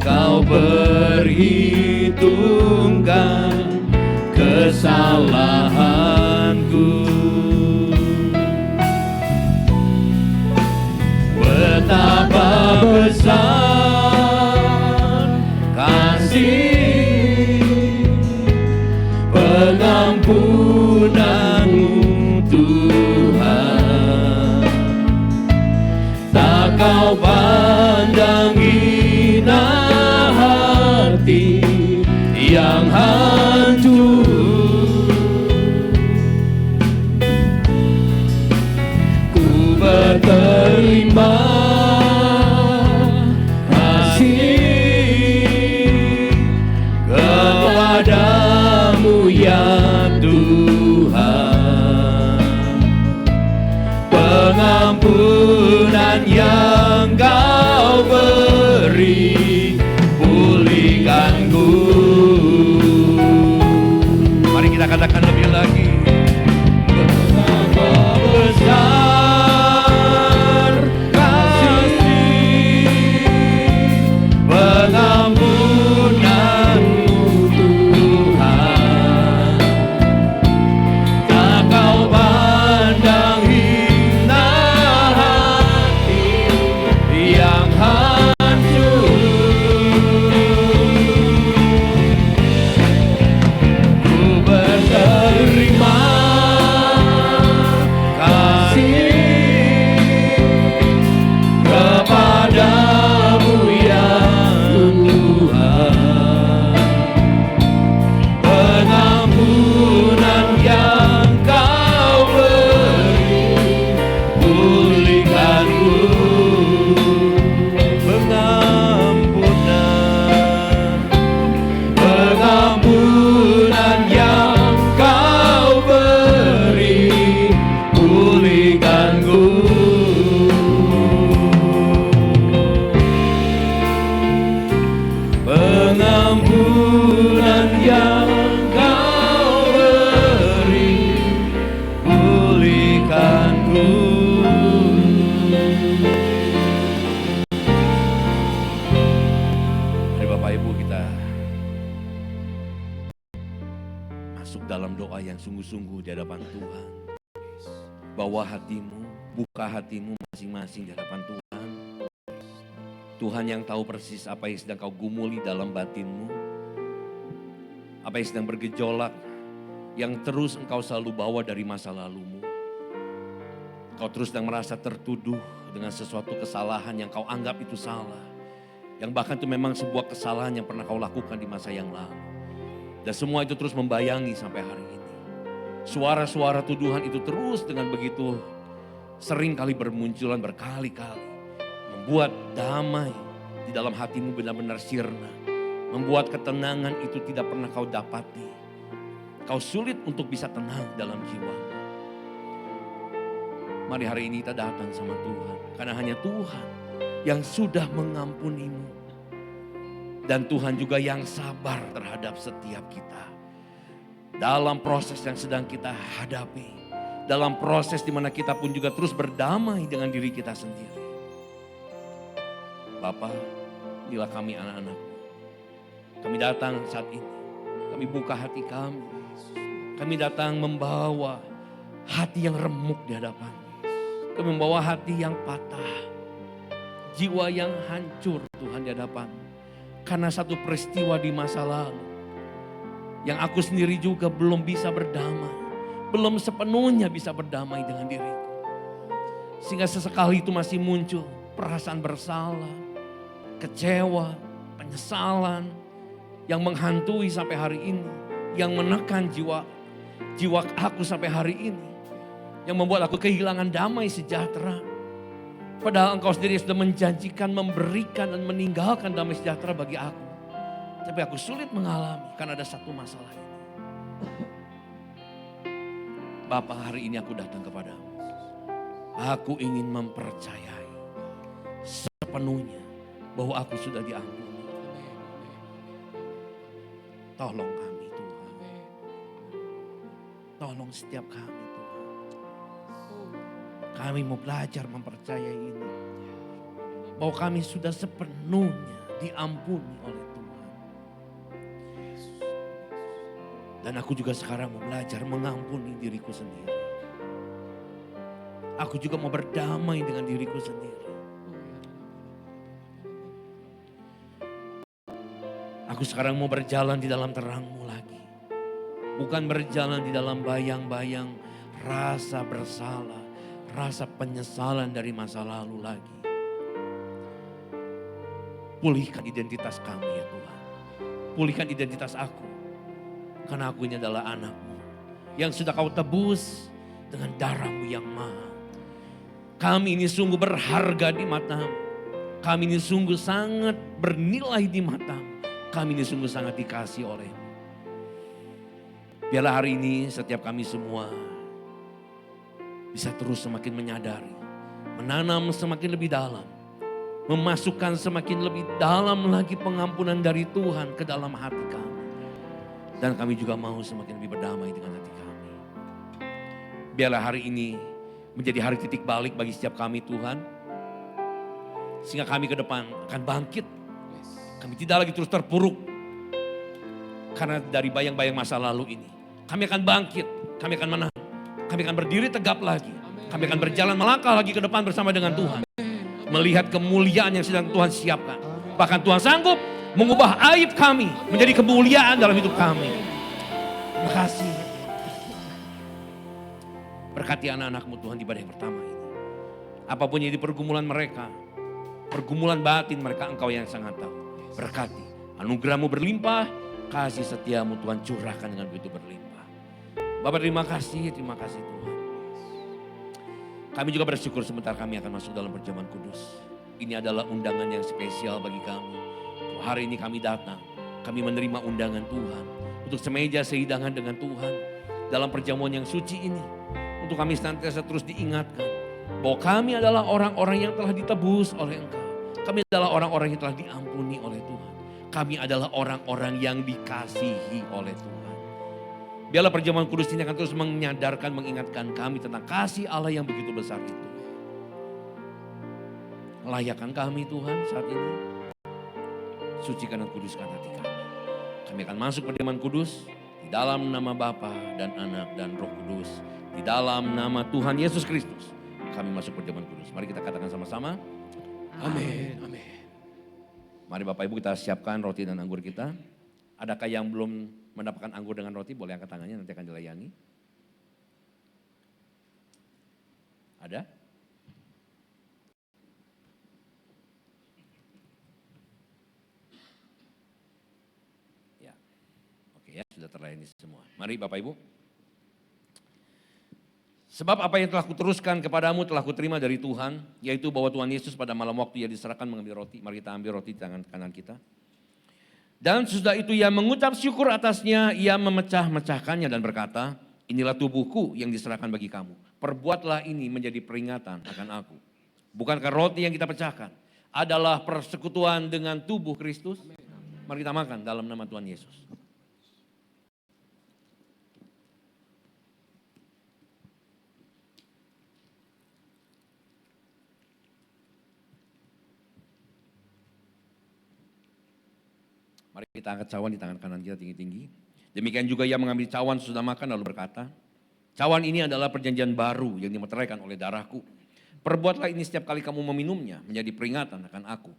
Kau perhitungkan kesalahanku. Betapa besar kasih pengampunan-Mu Tuhan. Tak Kau pandang hina hati yang hancur. Ku berterima kasih kepadamu ya Tuhan. Pengampunan yang Kau beri, pulihkanku. masuk dalam doa yang sungguh-sungguh di hadapan Tuhan. Bawa hatimu, buka hatimu masing-masing di hadapan Tuhan. Tuhan yang tahu persis apa yang sedang kau gumuli dalam batinmu. Apa yang sedang bergejolak, yang terus engkau selalu bawa dari masa lalumu. Kau terus sedang merasa tertuduh dengan sesuatu kesalahan yang kau anggap itu salah. Yang bahkan itu memang sebuah kesalahan yang pernah kau lakukan di masa yang lalu. Dan semua itu terus membayangi sampai hari ini. Suara-suara tuduhan itu terus dengan begitu sering kali bermunculan berkali-kali. Membuat damai di dalam hatimu benar-benar sirna. Membuat ketenangan itu tidak pernah kau dapati. Kau sulit untuk bisa tenang dalam jiwamu. Mari hari ini kita datang sama Tuhan. Karena hanya Tuhan yang sudah mengampunimu. Dan Tuhan juga yang sabar terhadap setiap kita. Dalam proses yang sedang kita hadapi. Dalam proses di mana kita pun juga terus berdamai dengan diri kita sendiri. Bapa, inilah kami anak-anakmu. Kami datang saat ini. Kami buka hati kami. Kami datang membawa hati yang remuk di hadapan. Kami membawa hati yang patah. Jiwa yang hancur Tuhan di hadapan. Karena satu peristiwa di masa lalu. Yang aku sendiri juga belum bisa berdamai. Belum sepenuhnya bisa berdamai dengan diriku. Sehingga sesekali itu masih muncul perasaan bersalah. Kecewa, penyesalan. Yang menghantui sampai hari ini. Yang menekan jiwa aku sampai hari ini. Yang membuat aku kehilangan damai sejahtera. Padahal engkau sendiri sudah menjanjikan, memberikan dan meninggalkan damai sejahtera bagi aku. Tapi aku sulit mengalami karena ada satu masalah ini. Bapa, hari ini aku datang kepadamu. Aku ingin mempercayai sepenuhnya bahwa aku sudah diampuni. Tolong kami Tuhan. Tolong setiap kami Tuhan. Kami mau belajar mempercayai ini. Bahwa kami sudah sepenuhnya diampuni oleh Tuhan. Dan aku juga sekarang mau belajar mengampuni diriku sendiri. Aku juga mau berdamai dengan diriku sendiri. Aku sekarang mau berjalan di dalam terang-Mu lagi. Bukan berjalan di dalam bayang-bayang rasa bersalah. Rasa penyesalan dari masa lalu lagi. Pulihkan identitas kami ya Tuhan. Pulihkan identitas aku. Karena aku ini adalah anak-Mu. Yang sudah Kau tebus dengan darah-Mu yang mahal. Kami ini sungguh berharga di mata-Mu. Kami ini sungguh sangat bernilai di mata-Mu. Kami ini sungguh sangat dikasih oleh-Mu. Biarlah hari ini setiap kami semua bisa terus semakin menyadari, menanam semakin lebih dalam, memasukkan semakin lebih dalam lagi pengampunan dari Tuhan ke dalam hati kami. Dan kami juga mau semakin lebih berdamai dengan hati kami. Biarlah hari ini menjadi hari titik balik bagi setiap kami Tuhan. Sehingga kami ke depan akan bangkit. Kami tidak lagi terus terpuruk. Karena dari bayang-bayang masa lalu ini. Kami akan bangkit, kami akan menang. Kami akan berdiri tegap lagi. Kami akan berjalan melangkah lagi ke depan bersama dengan Tuhan. Melihat kemuliaan yang sedang Tuhan siapkan. Bahkan Tuhan sanggup mengubah aib kami menjadi kemuliaan dalam hidup kami. Terima kasih. Berkati anak-anak-Mu Tuhan di ibadah yang pertama ini. Apapun yang di pergumulan mereka. Pergumulan batin mereka Engkau yang sangat tahu. Berkati. Anugerah-Mu berlimpah. Kasih setia-Mu Tuhan curahkan dengan begitu berlimpah. Bapak terima kasih Tuhan. Kami juga bersyukur sebentar kami akan masuk dalam perjamuan kudus. Ini adalah undangan yang spesial bagi kami. Hari ini kami datang, kami menerima undangan Tuhan. Untuk semeja sehidangan dengan Tuhan. Dalam perjamuan yang suci ini. Untuk kami senantiasa terus diingatkan. Bahwa kami adalah orang-orang yang telah ditebus oleh Engkau. Kami adalah orang-orang yang telah diampuni oleh Tuhan. Kami adalah orang-orang yang dikasihi oleh Tuhan. Biarlah perjamuan kudus ini akan terus menyadarkan, mengingatkan kami tentang kasih Allah yang begitu besar itu. Layakkan kami Tuhan saat ini. Sucikan dan kuduskan hati kami. Kami akan masuk perjamuan kudus. Di Di dalam nama Bapa dan Anak dan Roh Kudus. Di dalam nama Tuhan Yesus Kristus. Kami masuk perjamuan kudus. Mari kita katakan sama-sama. Amin. Amin. Mari Bapak Ibu kita siapkan roti dan anggur kita. Adakah yang belum mendapatkan anggur dengan roti? Boleh angkat tangannya, nanti akan dilayani. Ada? Ya, oke ya, sudah terlayani semua. Mari Bapak Ibu. Sebab apa yang telah kuteruskan kepadamu telah kuterima dari Tuhan, yaitu bahwa Tuhan Yesus pada malam waktu ia diserahkan mengambil roti. Mari kita ambil roti di tangan kanan kita. Dan sesudah itu ia mengucap syukur atasnya, ia memecah-mecahkannya dan berkata, inilah tubuhku yang diserahkan bagi kamu. Perbuatlah ini menjadi peringatan akan aku. Bukankah roti yang kita pecahkan adalah persekutuan dengan tubuh Kristus? Mari kita makan dalam nama Tuhan Yesus. Mari kita angkat cawan di tangan kanan kita tinggi-tinggi. Demikian juga ia mengambil cawan sesudah makan lalu berkata, cawan ini adalah perjanjian baru yang dimeteraikan oleh darahku. Perbuatlah ini setiap kali kamu meminumnya menjadi peringatan akan aku.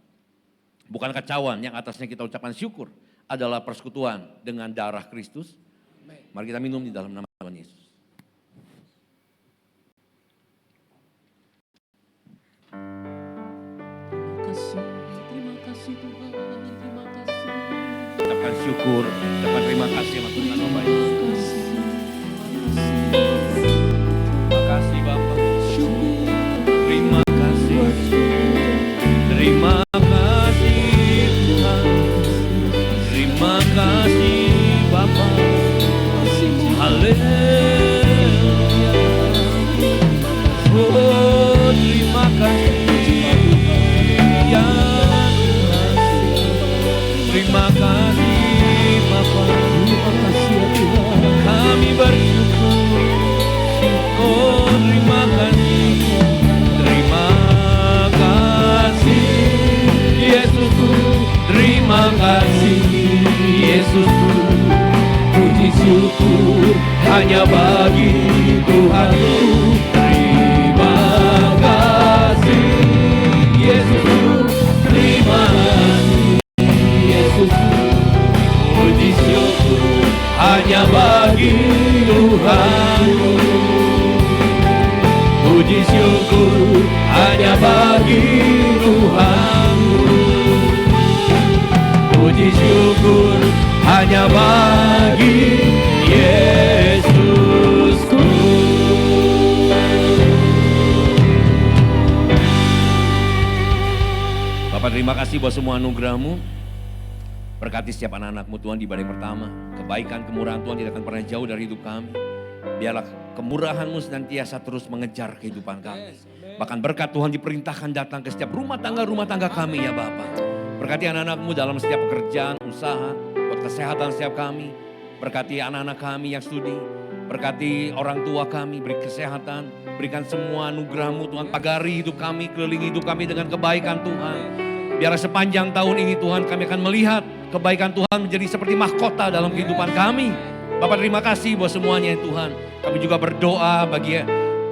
Bukankah cawan yang atasnya kita ucapkan syukur adalah persekutuan dengan darah Kristus? Mari kita minum di dalam nama Tuhan Yesus. Terima kasih Tuhan, terima kasih. Ucapkan syukur, ucapkan terima kasih sama Tuhan Bapak Ibu. Terima kasih Bapak. Terima kasih. Terima kasih Tuhan. Terima kasih Bapak. Haleluya. Oh, terima kasih ya Tuhan. Terima kasih Bapa. Terima kasih ya Tuhan. Kami bersyukur. Oh, terima kasih. Terima kasih Yesusku. Terima kasih Yesusku. Puji syukur hanya bagi Tuhanku. Terima kasih Yesusku. Terima kasih Yesusku. Puji syukur hanya bagi Tuhanku. Puji syukur hanya bagi Tuhanku. Puji syukur hanya bagi Yesusku. Bapak terima kasih buat semua anugerah-Mu. Berkati setiap anak-anak-Mu Tuhan di badai pertama. Kebaikan, kemurahan Tuhan tidak akan pernah jauh dari hidup kami. Biarlah kemurahan-Mu senantiasa terus mengejar kehidupan kami. Bahkan berkat Tuhan diperintahkan datang ke setiap rumah tangga kami ya Bapak. Berkati anak-anak-Mu dalam setiap pekerjaan, usaha, buat kesehatan setiap kami. Berkati anak-anak kami yang studi. Berkati orang tua kami, beri kesehatan. Berikan semua anugerah-Mu Tuhan. Pagari hidup kami, kelilingi hidup kami dengan kebaikan Tuhan. Biarlah sepanjang tahun ini Tuhan kami akan melihat kebaikan Tuhan menjadi seperti mahkota dalam kehidupan kami. Bapak terima kasih buat semuanya Tuhan. Kami juga berdoa bagi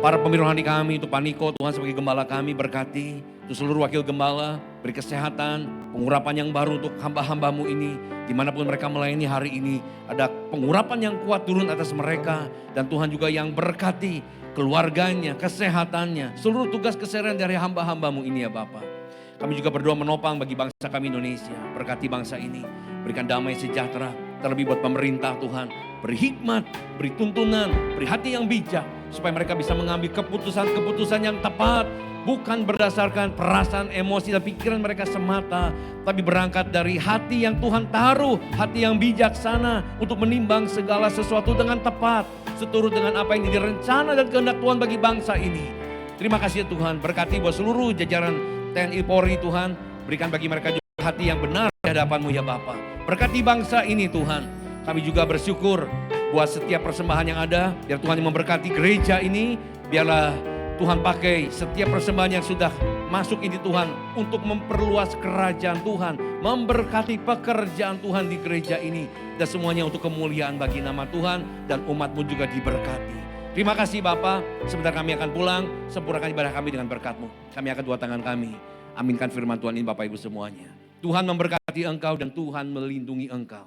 para pemimpin rohani kami, untuk Pak Niko Tuhan sebagai gembala kami, berkati. Untuk seluruh wakil gembala, beri kesehatan, pengurapan yang baru untuk hamba-hamba-Mu ini. Dimanapun mereka melayani hari ini, ada pengurapan yang kuat turun atas mereka. Dan Tuhan juga yang berkati keluarganya, kesehatannya, seluruh tugas keseharian dari hamba-hamba-Mu ini ya Bapak. Kami juga berdoa menopang bagi bangsa kami Indonesia. Berkati bangsa ini, berikan damai sejahtera. Terlebih buat pemerintah Tuhan, beri hikmat, beri tuntunan, beri hati yang bijak. Supaya mereka bisa mengambil keputusan-keputusan yang tepat. Bukan berdasarkan perasaan, emosi, dan pikiran mereka semata. Tapi berangkat dari hati yang Tuhan taruh, hati yang bijaksana. Untuk menimbang segala sesuatu dengan tepat. Seturut dengan apa yang direncana dan kehendak Tuhan bagi bangsa ini. Terima kasih ya Tuhan, berkati buat seluruh jajaran TNI Polri Tuhan, berikan bagi mereka juga hati yang benar di hadapan-Mu ya Bapa. Berkati bangsa ini Tuhan. Kami juga bersyukur buat setiap persembahan yang ada. Biar Tuhan yang memberkati gereja ini. Biarlah Tuhan pakai setiap persembahan yang sudah masuk ini Tuhan untuk memperluas kerajaan Tuhan, memberkati pekerjaan Tuhan di gereja ini, dan semuanya untuk kemuliaan bagi nama Tuhan dan umat-Mu juga diberkati. Terima kasih Bapa, sebentar kami akan pulang, sempurnakan ibadah kami dengan berkat-Mu. Kami akan dua tangan kami, aminkan firman Tuhan ini Bapak Ibu semuanya. Tuhan memberkati engkau dan Tuhan melindungi engkau.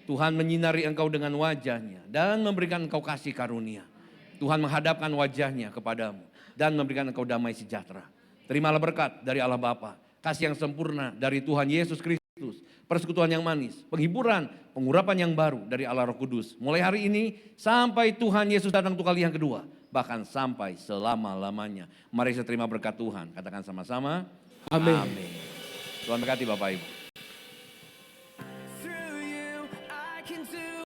Tuhan menyinari engkau dengan wajahnya dan memberikan engkau kasih karunia. Tuhan menghadapkan wajahnya kepadamu dan memberikan engkau damai sejahtera. Terimalah berkat dari Allah Bapa, kasih yang sempurna dari Tuhan Yesus Kristus, persekutuan yang manis, penghiburan, pengurapan yang baru dari Allah Roh Kudus. Mulai hari ini sampai Tuhan Yesus datang untuk kali yang kedua, bahkan sampai selama-lamanya. Mari kita terima berkat Tuhan, katakan sama-sama. Amin. Amin. Tuhan berkati Bapak Ibu.